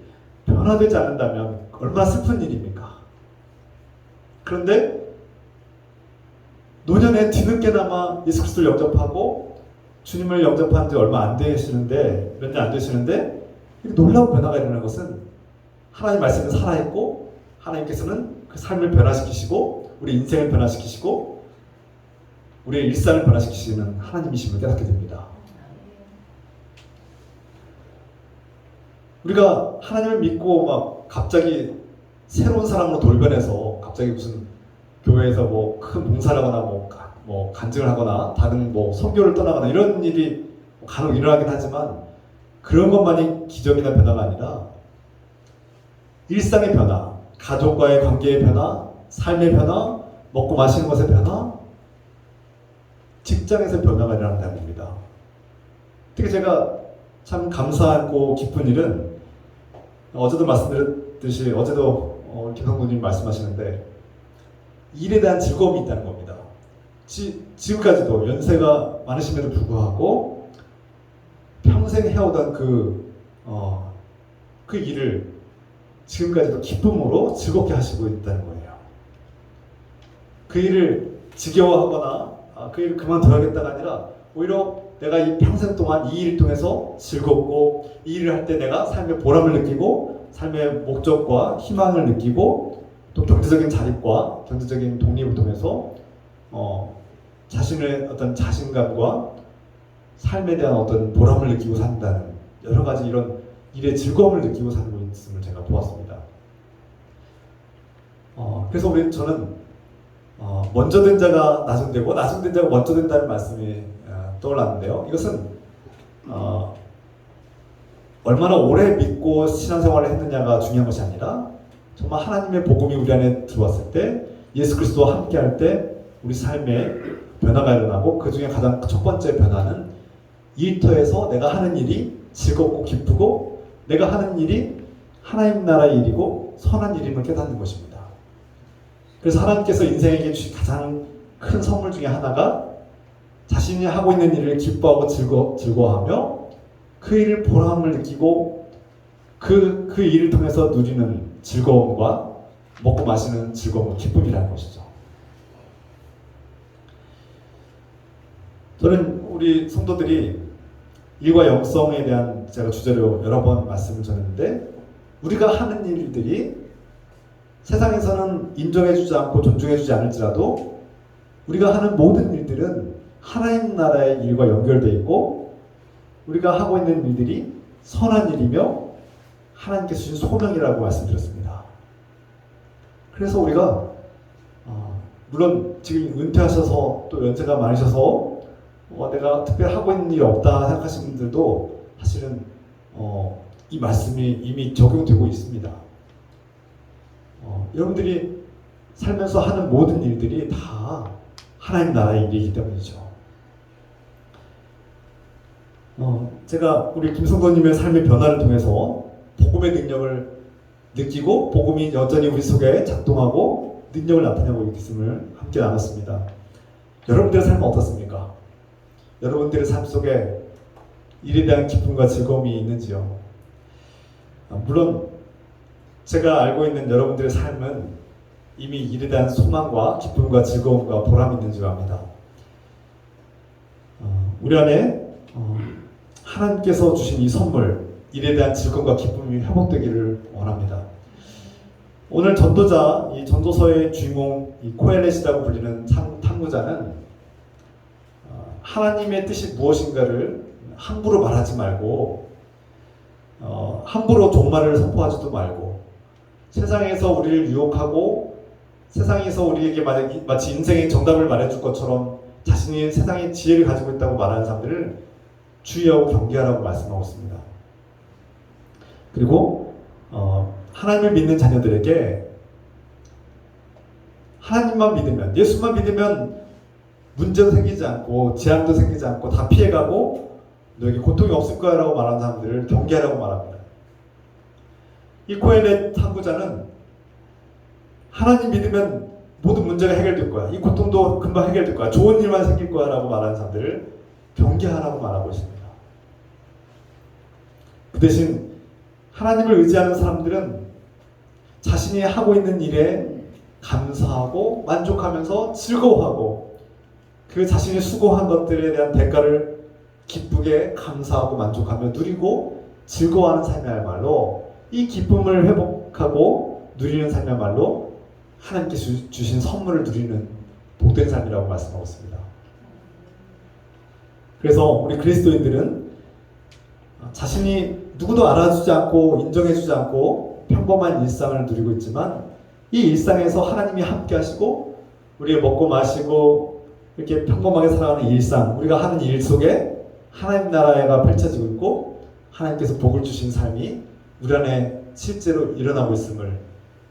변화되지 않는다면 얼마나 슬픈 일입니까? 그런데 노년에 뒤늦게나마 예수 그리스도를 영접하고 주님을 영접한 지 얼마 안 되시는데, 몇 년 안 되시는데 놀라운 변화가 일어나는 것은 하나님 말씀은 살아있고 하나님께서는 그 삶을 변화시키시고 우리 인생을 변화시키시고 우리의 일상을 변화시키시는 하나님이심을 깨닫게 됩니다. 우리가 하나님을 믿고 막 갑자기 새로운 사람으로 돌변해서 갑자기 무슨 교회에서 뭐 큰 봉사를 하거나 뭐 간증을 하거나 다른 뭐 선교를 떠나거나 이런 일이 간혹 일어나긴 하지만 그런 것만이 기적이나 변화가 아니라 일상의 변화, 가족과의 관계의 변화, 삶의 변화, 먹고 마시는 것의 변화, 직장에서 변화가 일어난다는 겁니다. 특히 제가 참 감사하고 기쁜 일은 어제도 말씀드렸듯이 어제도 김성도님 말씀하시는데 일에 대한 즐거움이 있다는 겁니다. 지금까지도 연세가 많으심에도 불구하고 평생 해오던 그 일을 지금까지도 기쁨으로 즐겁게 하시고 있다는 거예요. 그 일을 지겨워하거나 그 일을 그만둬야겠다가 아니라 오히려 내가 이 평생 동안 이 일을 통해서 즐겁고 이 일을 할 때 내가 삶의 보람을 느끼고 삶의 목적과 희망을 느끼고 또 경제적인 자립과 경제적인 독립을 통해서 자신의 어떤 자신감과 삶에 대한 어떤 보람을 느끼고 산다는 여러 가지 이런 일의 즐거움을 느끼고 살고 있음을 제가 보았습니다. 그래서 저는 먼저 된 자가 나중되고 나중된 자가 먼저 된다는 말씀이 떠올랐는데요. 이것은 얼마나 오래 믿고 신앙생활을 했느냐가 중요한 것이 아니라 정말 하나님의 복음이 우리 안에 들어왔을 때 예수 그리스도와 함께 할 때 우리 삶에 변화가 일어나고 그 중에 가장 첫 번째 변화는 일터에서 내가 하는 일이 즐겁고 기쁘고 내가 하는 일이 하나님 나라의 일이고 선한 일임을 깨닫는 것입니다. 그래서 하나님께서 인생에게 주신 가장 큰 선물 중에 하나가 자신이 하고 있는 일을 기뻐하고 즐거워하며 그 일을 보람을 느끼고 그 일을 통해서 누리는 즐거움과 먹고 마시는 즐거움과 기쁨이라는 것이죠. 저는 우리 성도들이 일과 영성에 대한 제가 주제로 여러 번 말씀을 전했는데 우리가 하는 일들이 세상에서는 인정해주지 않고 존중해주지 않을지라도 우리가 하는 모든 일들은 하나님 나라의 일과 연결되어 있고 우리가 하고 있는 일들이 선한 일이며 하나님께서 주신 소명이라고 말씀드렸습니다. 그래서 우리가 물론 지금 은퇴하셔서 또 연세가 많으셔서 내가 특별히 하고 있는 일이 없다 생각하시는 분들도 사실은 이 말씀이 이미 적용되고 있습니다. 여러분들이 살면서 하는 모든 일들이 다 하나님 나라의 일이기 때문이죠. 제가 우리 김성도님의 삶의 변화를 통해서 복음의 능력을 느끼고 복음이 여전히 우리 속에 작동하고 능력을 나타내고 있음을 함께 나눴습니다. 여러분들의 삶은 어떻습니까? 여러분들의 삶 속에 일에 대한 기쁨과 즐거움이 있는지요? 물론 제가 알고 있는 여러분들의 삶은 이미 일에 대한 소망과 기쁨과 즐거움과 보람이 있는 줄 압니다. 우리 안에 하나님께서 주신 이 선물, 일에 대한 즐거움과 기쁨이 회복되기를 원합니다. 오늘 전도자, 이 전도서의 주인공, 이 코엘렛이라고 불리는 탐구자는 하나님의 뜻이 무엇인가를 함부로 말하지 말고 함부로 종말을 선포하지도 말고 세상에서 우리를 유혹하고 세상에서 우리에게 마치 인생의 정답을 말해줄 것처럼 자신이 세상의 지혜를 가지고 있다고 말하는 사람들을 주의하고 경계하라고 말씀하고 있습니다. 그리고 하나님을 믿는 자녀들에게 하나님만 믿으면, 예수만 믿으면 문제도 생기지 않고 재앙도 생기지 않고 다 피해가고 너에게 고통이 없을 거야 라고 말하는 사람들을 경계하라고 말합니다. 이 코엘렛 탐구자는 하나님 믿으면 모든 문제가 해결될 거야, 이 고통도 금방 해결될 거야, 좋은 일만 생길 거야 라고 말하는 사람들을 경계하라고 말하고 있습니다. 그 대신 하나님을 의지하는 사람들은 자신이 하고 있는 일에 감사하고 만족하면서 즐거워하고 그 자신이 수고한 것들에 대한 대가를 기쁘게 감사하고 만족하며 누리고 즐거워하는 삶이야말로, 이 기쁨을 회복하고 누리는 삶이야말로 하나님께 주신 선물을 누리는 복된 삶이라고 말씀하고 있습니다. 그래서 우리 그리스도인들은 자신이 누구도 알아주지 않고 인정해주지 않고 평범한 일상을 누리고 있지만 이 일상에서 하나님이 함께 하시고 우리가 먹고 마시고 이렇게 평범하게 살아가는 일상, 우리가 하는 일 속에 하나님 나라가 펼쳐지고 있고 하나님께서 복을 주신 삶이 우리 안에 실제로 일어나고 있음을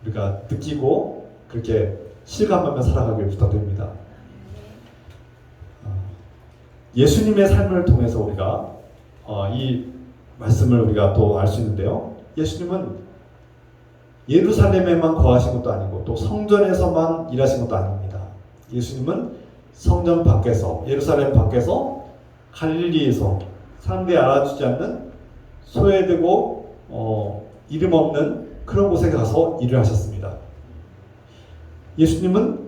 우리가 느끼고 그렇게 실감하며 살아가길 부탁드립니다. 예수님의 삶을 통해서 우리가 이 말씀을 우리가 또 알 수 있는데요. 예수님은 예루살렘에만 거하신 것도 아니고 또 성전에서만 일하신 것도 아닙니다. 예수님은 성전 밖에서, 예루살렘 밖에서, 갈릴리에서 사람들이 알아주지 않는 소외되고 이름 없는 그런 곳에 가서 일을 하셨습니다. 예수님은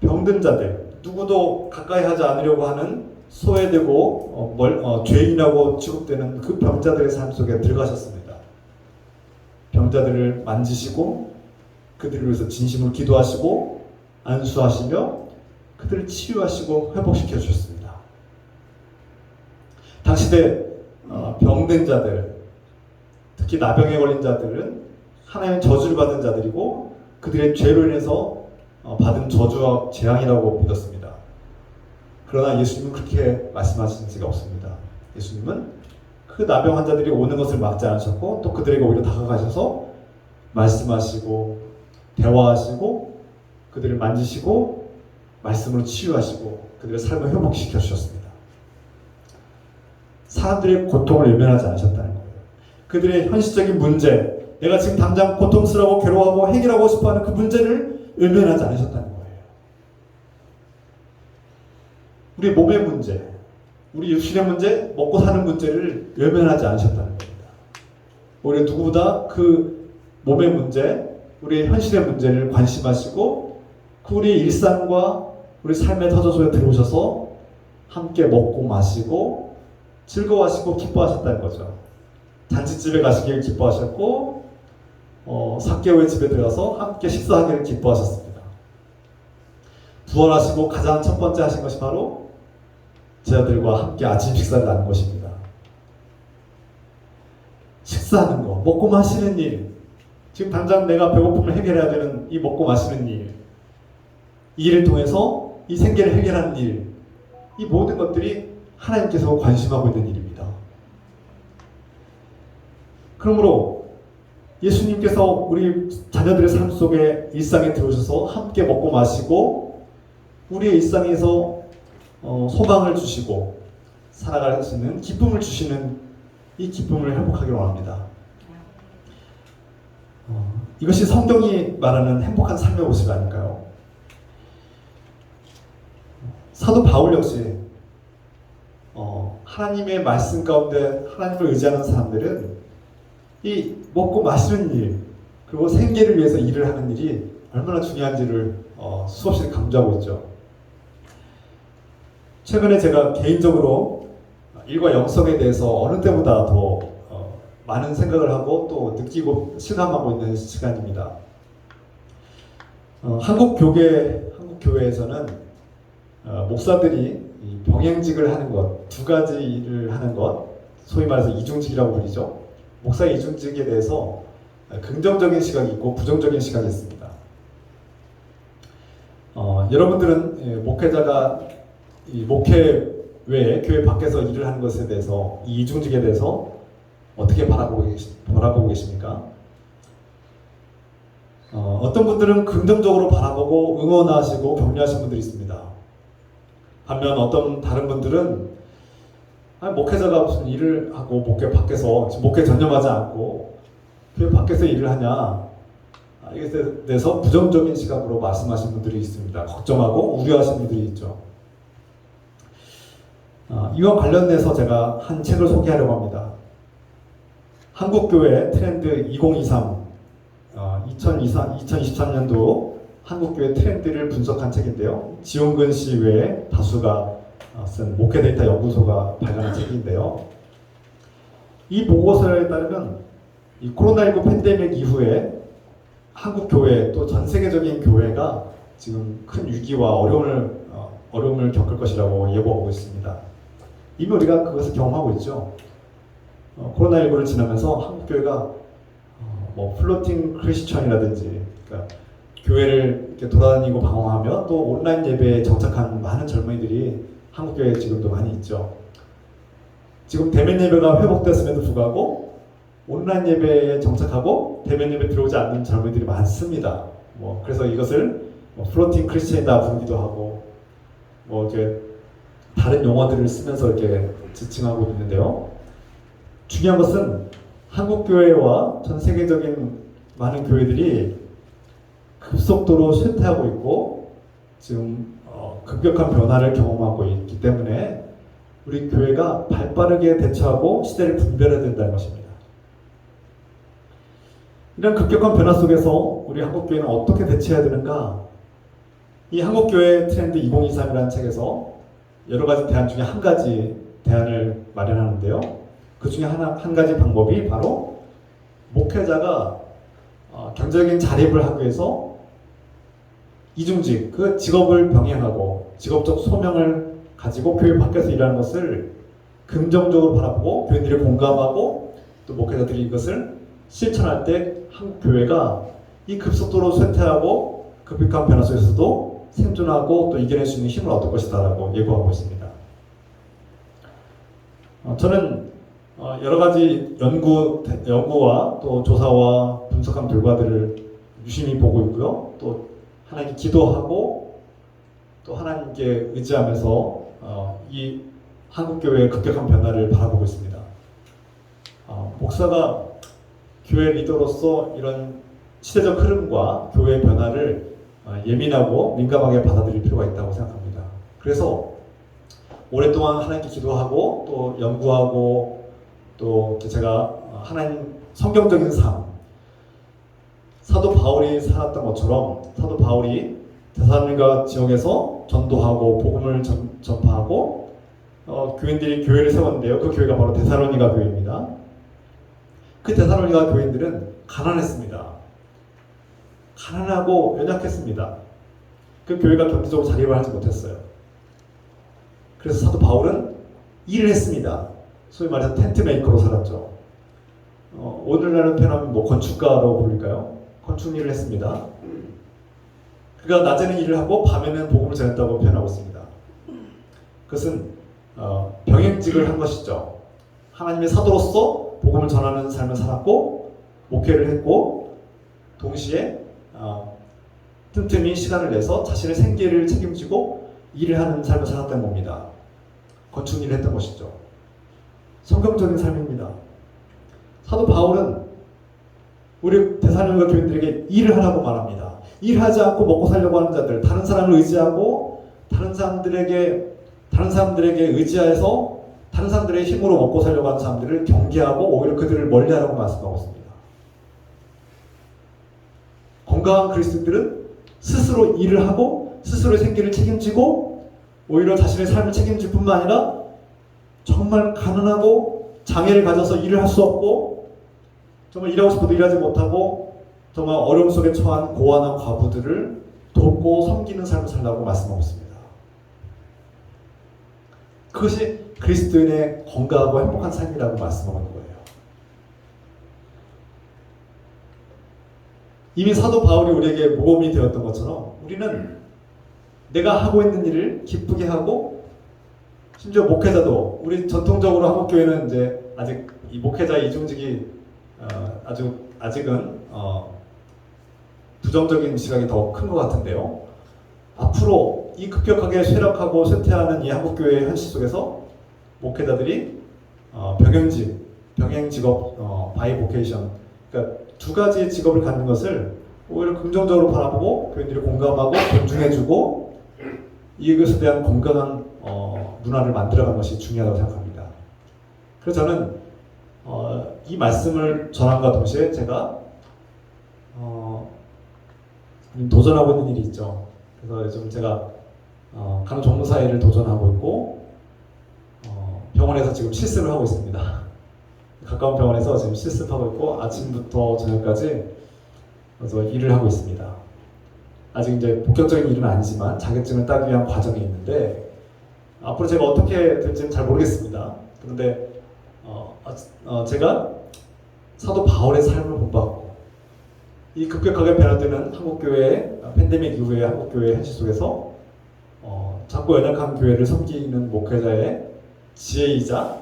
병든 자들, 누구도 가까이 하지 않으려고 하는 소외되고 죄인이라고 취급되는 그 병자들의 삶 속에 들어가셨습니다. 병자들을 만지시고 그들을 위해서 진심으로 기도하시고 안수하시며 그들을 치유하시고 회복시켜 주셨습니다. 당시대 병든 자들, 특히 나병에 걸린 자들은 하나님의 저주를 받은 자들이고 그들의 죄로 인해서 받은 저주와 재앙이라고 믿었습니다. 그러나 예수님은 그렇게 말씀하신 적이 없습니다. 예수님은 그 나병 환자들이 오는 것을 막지 않으셨고 또 그들에게 오히려 다가가셔서 말씀하시고 대화하시고 그들을 만지시고 말씀으로 치유하시고 그들의 삶을 회복시켜 주셨습니다. 사람들의 고통을 외면하지 않으셨다는 거예요. 그들의 현실적인 문제, 내가 지금 당장 고통스러워 괴로워하고 해결하고 싶어하는 그 문제를 외면하지 않으셨다는 거예요. 우리 몸의 문제, 우리 육신의 문제, 먹고 사는 문제를 외면하지 않으셨다는 겁니다. 오히려 누구보다 그 몸의 문제, 우리의 현실의 문제를 관심하시고 그 우리의 일상과 우리 삶의 터전소에 들어오셔서 함께 먹고 마시고 즐거워하시고 기뻐하셨다는 거죠. 잔치집에 가시길 기뻐하셨고 삭개오의 집에 들어가서 함께 식사하기를 기뻐하셨습니다. 부활하시고 가장 첫 번째 하신 것이 바로 제자들과 함께 아침 식사를 나눈 것입니다. 식사하는 거, 먹고 마시는 일, 지금 당장 내가 배고픔을 해결해야 되는 이 먹고 마시는 일, 이 일을 통해서 이 생계를 해결하는 일, 이 모든 것들이 하나님께서 관심하고 있는 일입니다. 그러므로 예수님께서 우리 자녀들의 삶 속에 일상에 들어오셔서 함께 먹고 마시고 우리의 일상에서 소망을 주시고 살아갈 수 있는 기쁨을 주시는 이 기쁨을 회복하기를 원합니다. 이것이 성경이 말하는 행복한 삶의 모습이 아닐까요? 사도 바울 역시 하나님의 말씀 가운데 하나님을 의지하는 사람들은 이 먹고 마시는 일 그리고 생계를 위해서 일을 하는 일이 얼마나 중요한지를 수없이 강조하고 있죠. 최근에 제가 개인적으로 일과 영성에 대해서 어느 때보다 더 많은 생각을 하고 또 느끼고 실감하고 있는 시간입니다. 한국 교회에서는 목사들이 이 병행직을 하는 것, 두 가지 일을 하는 것, 소위 말해서 이중직이라고 불리죠. 목사 이중직에 대해서 긍정적인 시각이 있고 부정적인 시각이 있습니다. 여러분들은 목회자가 이 목회 외에 교회 밖에서 일을 하는 것에 대해서 이 이중직에 대해서 어떻게 바라보고 계십니까? 어떤 분들은 긍정적으로 바라보고 응원하시고 격려하시는 분들이 있습니다. 반면 어떤 다른 분들은 목회자가 무슨 일을 하고 목회 밖에서 목회 전념하지 않고 교회 밖에서 일을 하냐 이것에 대해서 부정적인 시각으로 말씀하시는 분들이 있습니다. 걱정하고 우려하시는 분들이 있죠. 이와 관련해서 제가 한 책을 소개하려고 합니다. 한국교회 트렌드 2023 2023년도 한국교회 트렌드를 분석한 책인데요. 지용근 씨 외에 다수가 쓴 목회데이터 연구소가 발간한 책인데요. 이 보고서에 따르면 이 코로나19 팬데믹 이후에 한국 교회 또 전 세계적인 교회가 지금 큰 위기와 어려움을 겪을 것이라고 예고하고 있습니다. 이미 우리가 그것을 경험하고 있죠. 코로나19를 지나면서 한국 교회가 플로팅 크리스천이라든지 그러니까 교회를 이렇게 돌아다니고 방황하며 또 온라인 예배에 정착한 많은 젊은이들이 한국 교회에 지금도 많이 있죠. 지금 대면 예배가 회복됐음에도 불구하고 온라인 예배에 정착하고 대면 예배 들어오지 않는 젊은이들이 많습니다. 그래서 이것을 플로팅 크리스천이다 부르기도 하고 이렇게 다른 용어들을 쓰면서 이렇게 지칭하고 있는데요. 중요한 것은 한국 교회와 전 세계적인 많은 교회들이 급속도로 쇠퇴하고 있고 지금 급격한 변화를 경험하고 있기 때문에 우리 교회가 발빠르게 대처하고 시대를 분별해야 된다는 것입니다. 이런 급격한 변화 속에서 우리 한국교회는 어떻게 대처해야 되는가? 이 한국교회 트렌드 2023이라는 책에서 여러 가지 대안 중에 한 가지 대안을 마련하는데요. 그 중에 한 가지 방법이 바로 목회자가 경제적인 자립을 하기 위해서 이중직, 그 직업을 병행하고 직업적 소명을 가지고 교회 밖에서 일하는 것을 긍정적으로 바라보고 교인들이 공감하고 또 목회자들이 이것을 실천할 때 한국 교회가 이 급속도로 쇠퇴하고 급격한 변화 속에서도 생존하고 또 이겨낼 수 있는 힘을 얻을 것이다 라고 예고하고 있습니다. 저는 여러 가지 연구와 또 조사와 분석한 결과들을 유심히 보고 있고요. 또 하나님께 기도하고 또 하나님께 의지하면서 이 한국교회의 급격한 변화를 바라보고 있습니다. 목사가 교회 리더로서 이런 시대적 흐름과 교회의 변화를 예민하고 민감하게 받아들일 필요가 있다고 생각합니다. 그래서 오랫동안 하나님께 기도하고 또 연구하고 또 제가 하나님 성경적인 삶, 사도 바울이 살았던 것처럼 사도 바울이 데살로니가 지역에서 전도하고 복음을 전파하고 교인들이 교회를 세웠는데요. 그 교회가 바로 데살로니가 교회입니다. 그 데살로니가 교인들은 가난했습니다. 가난하고 연약했습니다. 그 교회가 경제적으로 자립을 하지 못했어요. 그래서 사도 바울은 일을 했습니다. 소위 말해서 텐트 메이커로 살았죠. 오늘날은 표현하면 건축가로 부를까요? 건축 일을 했습니다. 그가 낮에는 일을 하고 밤에는 복음을 전했다고 표현하고 있습니다. 그것은 병행직을 한 것이죠. 하나님의 사도로서 복음을 전하는 삶을 살았고 목회를 했고 동시에 틈틈이 시간을 내서 자신의 생계를 책임지고 일을 하는 삶을 살았던 겁니다. 건축 일을 했던 것이죠. 성경적인 삶입니다. 사도 바울은 우리 데살로니가 교인들에게 일을 하라고 말합니다. 일하지 않고 먹고 살려고 하는 자들, 다른 사람을 의지하고 다른 사람들에게 의지해서 다른 사람들의 힘으로 먹고 살려고 하는 사람들을 경계하고 오히려 그들을 멀리하라고 말씀하고 있습니다. 건강한 그리스도인들은 스스로 일을 하고 스스로의 생계를 책임지고 오히려 자신의 삶을 책임질 뿐만 아니라 정말 가난하고 장애를 가져서 일을 할 수 없고 정말 일하고 싶어도 일하지 못하고 정말 어려움 속에 처한 고아나 과부들을 돕고 섬기는 삶을 살라고 말씀하고 있습니다. 그것이 그리스도인의 건강하고 행복한 삶이라고 말씀하는 거예요. 이미 사도 바울이 우리에게 모범이 되었던 것처럼 우리는 내가 하고 있는 일을 기쁘게 하고 심지어 목회자도 우리 전통적으로 한국교회는 이제 아직 이 목회자 이중직이 아직은 부정적인 시각이 더 큰 것 같은데요. 앞으로 이 급격하게 쇠락하고 쇠퇴하는 이 한국교회의 현실 속에서 목회자들이 병행 직업, 바이보케이션, 그러니까 두 가지의 직업을 갖는 것을 오히려 긍정적으로 바라보고 교인들이 공감하고 존중해주고 이것에 대한 건강한 문화를 만들어가는 것이 중요하다고 생각합니다. 그래서 저는 이 말씀을 전함과 동시에 제가 도전하고 있는 일이 있죠. 그래서 요즘 제가 간호조무사 일을 도전하고 있고 병원에서 지금 실습을 하고 있습니다. 가까운 병원에서 지금 실습하고 있고 아침부터 저녁까지 그래서 일을 하고 있습니다. 아직 이제 본격적인 일은 아니지만 자격증을 따기 위한 과정이 있는데 앞으로 제가 어떻게 될지는 잘 모르겠습니다. 그런데 제가 사도 바울의 삶을 본받고 이 급격하게 변화되는 한국교회의 팬데믹 이후의 한국교회의 현실 속에서 작고 연약한 교회를 섬기는 목회자의 지혜이자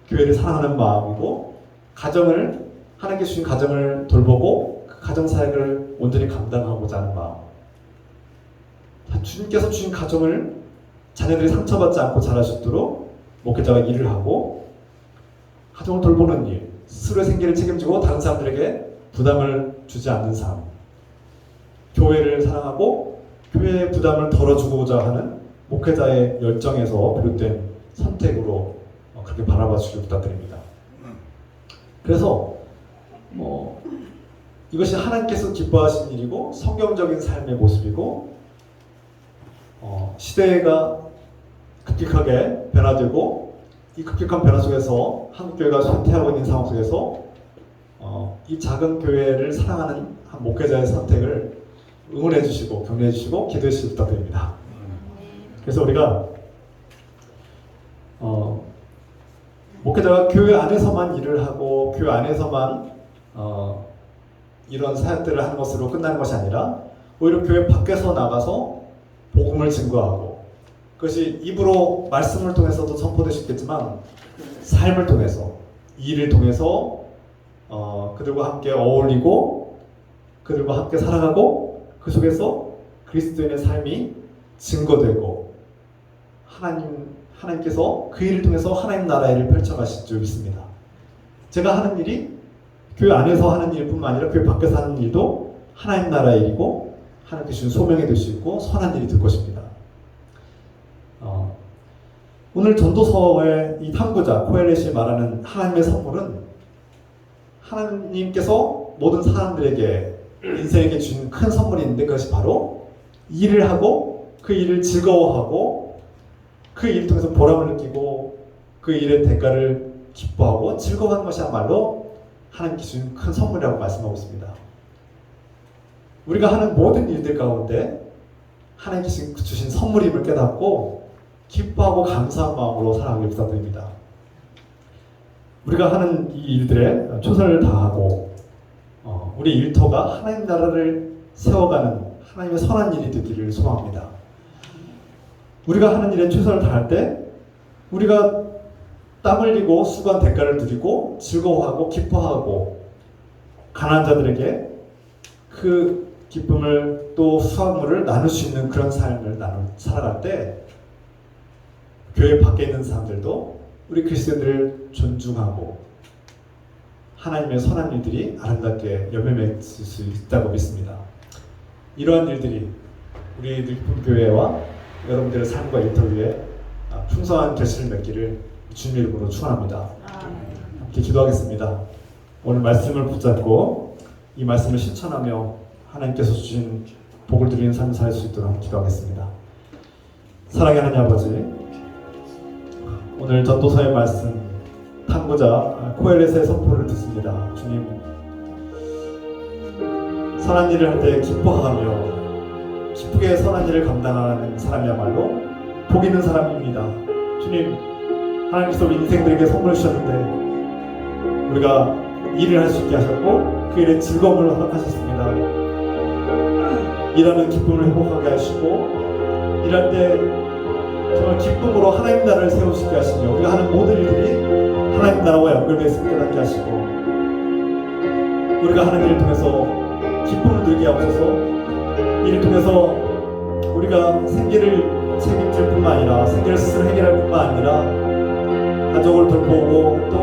교회를 사랑하는 마음이고 하나님께 주신 가정을 돌보고 그 가정 사역을 온전히 감당하고자 하는 마음. 주님께서 주신 가정을 자녀들이 상처받지 않고 자라시도록 목회자가 일을 하고 가정을 돌보는 일, 스스로의 생계를 책임지고 다른 사람들에게 부담을 주지 않는 삶, 교회를 사랑하고 교회의 부담을 덜어주고자 하는 목회자의 열정에서 비롯된 선택으로 그렇게 바라봐 주시길 부탁드립니다. 그래서 이것이 하나님께서 기뻐하신 일이고 성경적인 삶의 모습이고 시대가 급격하게 변화되고 이 급격한 변화 속에서 한국교회가 쇠퇴하고 있는 상황 속에서 이 작은 교회를 사랑하는 한 목회자의 선택을 응원해 주시고 격려해 주시고 기도해 주시기 부탁드립니다. 그래서 우리가 목회자가 교회 안에서만 일을 하고 교회 안에서만 이런 사역들을 하는 것으로 끝나는 것이 아니라 오히려 교회 밖에서 나가서 복음을 증거하고 그것이 입으로 말씀을 통해서도 선포될 수 있겠지만 삶을 통해서 일을 통해서 그들과 함께 어울리고 그들과 함께 살아가고 그 속에서 그리스도인의 삶이 증거되고 하나님께서 그 일을 통해서 하나님 나라의 일을 펼쳐가실 줄 믿습니다. 제가 하는 일이 교회 안에서 하는 일뿐만 아니라 교회 밖에서 하는 일도 하나님 나라의 일이고 하나님께 주신 소명이 될 수 있고 선한 일이 될 것입니다. 오늘 전도서의 이 탐구자 코엘렛이 말하는 하나님의 선물은 하나님께서 모든 사람들에게 인생에게 주신 큰 선물이 있는데 그것이 바로 일을 하고 그 일을 즐거워하고 그 일을 통해서 보람을 느끼고 그 일의 대가를 기뻐하고 즐거워하는 것이야말로 하나님께 주신 큰 선물이라고 말씀하고 있습니다. 우리가 하는 모든 일들 가운데 하나님께 주신 선물임을 깨닫고 기뻐하고 감사한 마음으로 살아가길 부탁드립니다. 우리가 하는 이 일들에 최선을 다하고 우리 일터가 하나님 나라를 세워가는 하나님의 선한 일이 되기를 소망합니다. 우리가 하는 일에 최선을 다할 때 우리가 땀 흘리고 수고한 대가를 누리고 즐거워하고 기뻐하고 가난한 자들에게 그 기쁨을 또 수확물을 나눌 수 있는 그런 삶을 살아갈 때 교회 밖에 있는 사람들도 우리 그리스도인들을 존중하고 하나님의 선한 일들이 아름답게 열매 맺을 수 있다고 믿습니다. 이러한 일들이 우리 늘품교회와 여러분들의 삶과 일터위에 풍성한 결실을 맺기를 주님의 이름으로 축원합니다. 함께 기도하겠습니다. 오늘 말씀을 붙잡고 이 말씀을 실천하며 하나님께서 주신 복을 드리는 삶을 살 수 있도록 기도하겠습니다. 사랑의 하나님 아버지, 오늘 전도서의 말씀 탐구자 코엘렛의 선포를 듣습니다. 주님, 선한 일을 할 때 기뻐하며 기쁘게 선한 일을 감당하는 사람이야말로 복 있는 사람입니다. 주님, 하나님께서 우리 인생들에게 선물을 주셨는데 우리가 일을 할 수 있게 하셨고 그 일에 즐거움을 허락하셨습니다. 일하는 기쁨을 회복하게 하시고 일할 때 정말 기쁨으로 하나님 나라를 세우시게 하시며 우리가 하는 모든 일들이 하나님 나라와 연결되어 깨닫게 하시고 우리가 하는 일을 통해서 기쁨을 누리게 하옵소서. 이를 통해서 우리가 생계를 책임질 뿐만 아니라 생계를 스스로 해결할 뿐만 아니라 가족을 돌보고 또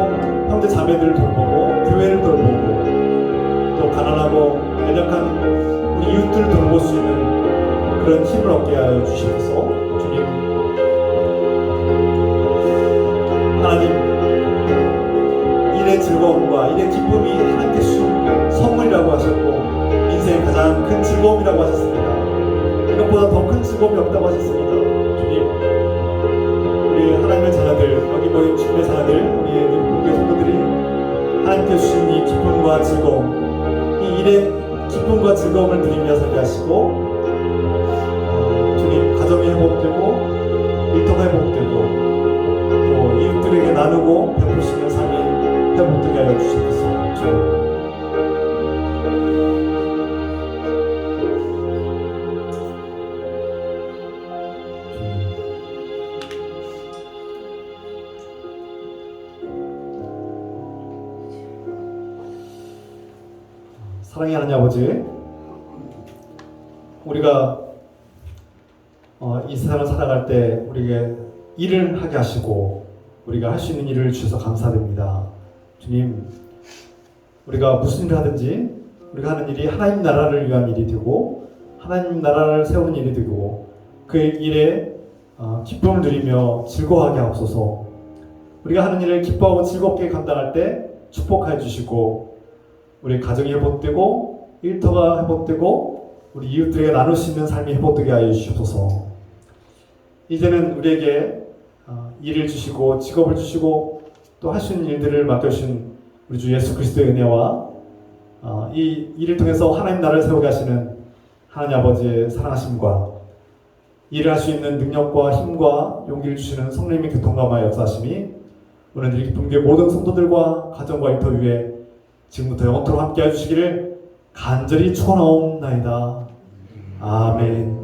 형제 자매들을 돌보고 교회를 돌보고 또 가난하고 연약한 우리 이웃들을 돌볼 수 있는 그런 힘을 얻게 하여 주시옵소서. 주님, 하나님, 일의 즐거움과 일의 기쁨이 하나님께 주신 선물이라고 하셨고 인생의 가장 큰 즐거움이라고 하셨습니다. 이것보다 더 큰 즐거움이 없다고 하셨습니다. 주님, 우리 하나님의 자녀들, 여기 모인 주님의 자녀들, 우리의 공개 성도들이 하나님께 주신 이 기쁨과 즐거움, 이 일의 기쁨과 즐거움을 누리며 살게 하시고 주님, 가정이 회복되고 일터가 회복되고 또 이웃들에게 나누고 베푸시는 삶이 회복되게 하여 주시옵소서. 주님, 사랑의 하나님 아버지, 우리가 이 세상을 살아갈 때 우리에게 일을 하게 하시고 우리가 할 수 있는 일을 주셔서 감사드립니다. 주님, 우리가 무슨 일을 하든지 우리가 하는 일이 하나님 나라를 위한 일이 되고 하나님 나라를 세우는 일이 되고 그 일에 기쁨을 누리며 즐거워하게 하옵소서. 우리가 하는 일을 기뻐하고 즐겁게 감당할 때 축복하여 주시고 우리 가정이 회복되고 일터가 회복되고 우리 이웃들에게 나눌 수 있는 삶이 회복되게 하여 주시옵소서. 이제는 우리에게 일을 주시고 직업을 주시고 또 할 수 있는 일들을 맡겨주신 우리 주 예수 그리스도의 은혜와 이 일을 통해서 하나님 나라를 세우게 하시는 하나님 아버지의 사랑하심과 일을 할 수 있는 능력과 힘과 용기를 주시는 성령님의 교통감화 역사하심이 오늘 이 분교의 모든 성도들과 가정과 일터 위에 지금부터 영원토록 함께 해주시기를 간절히 축원하옵나이다. 아멘.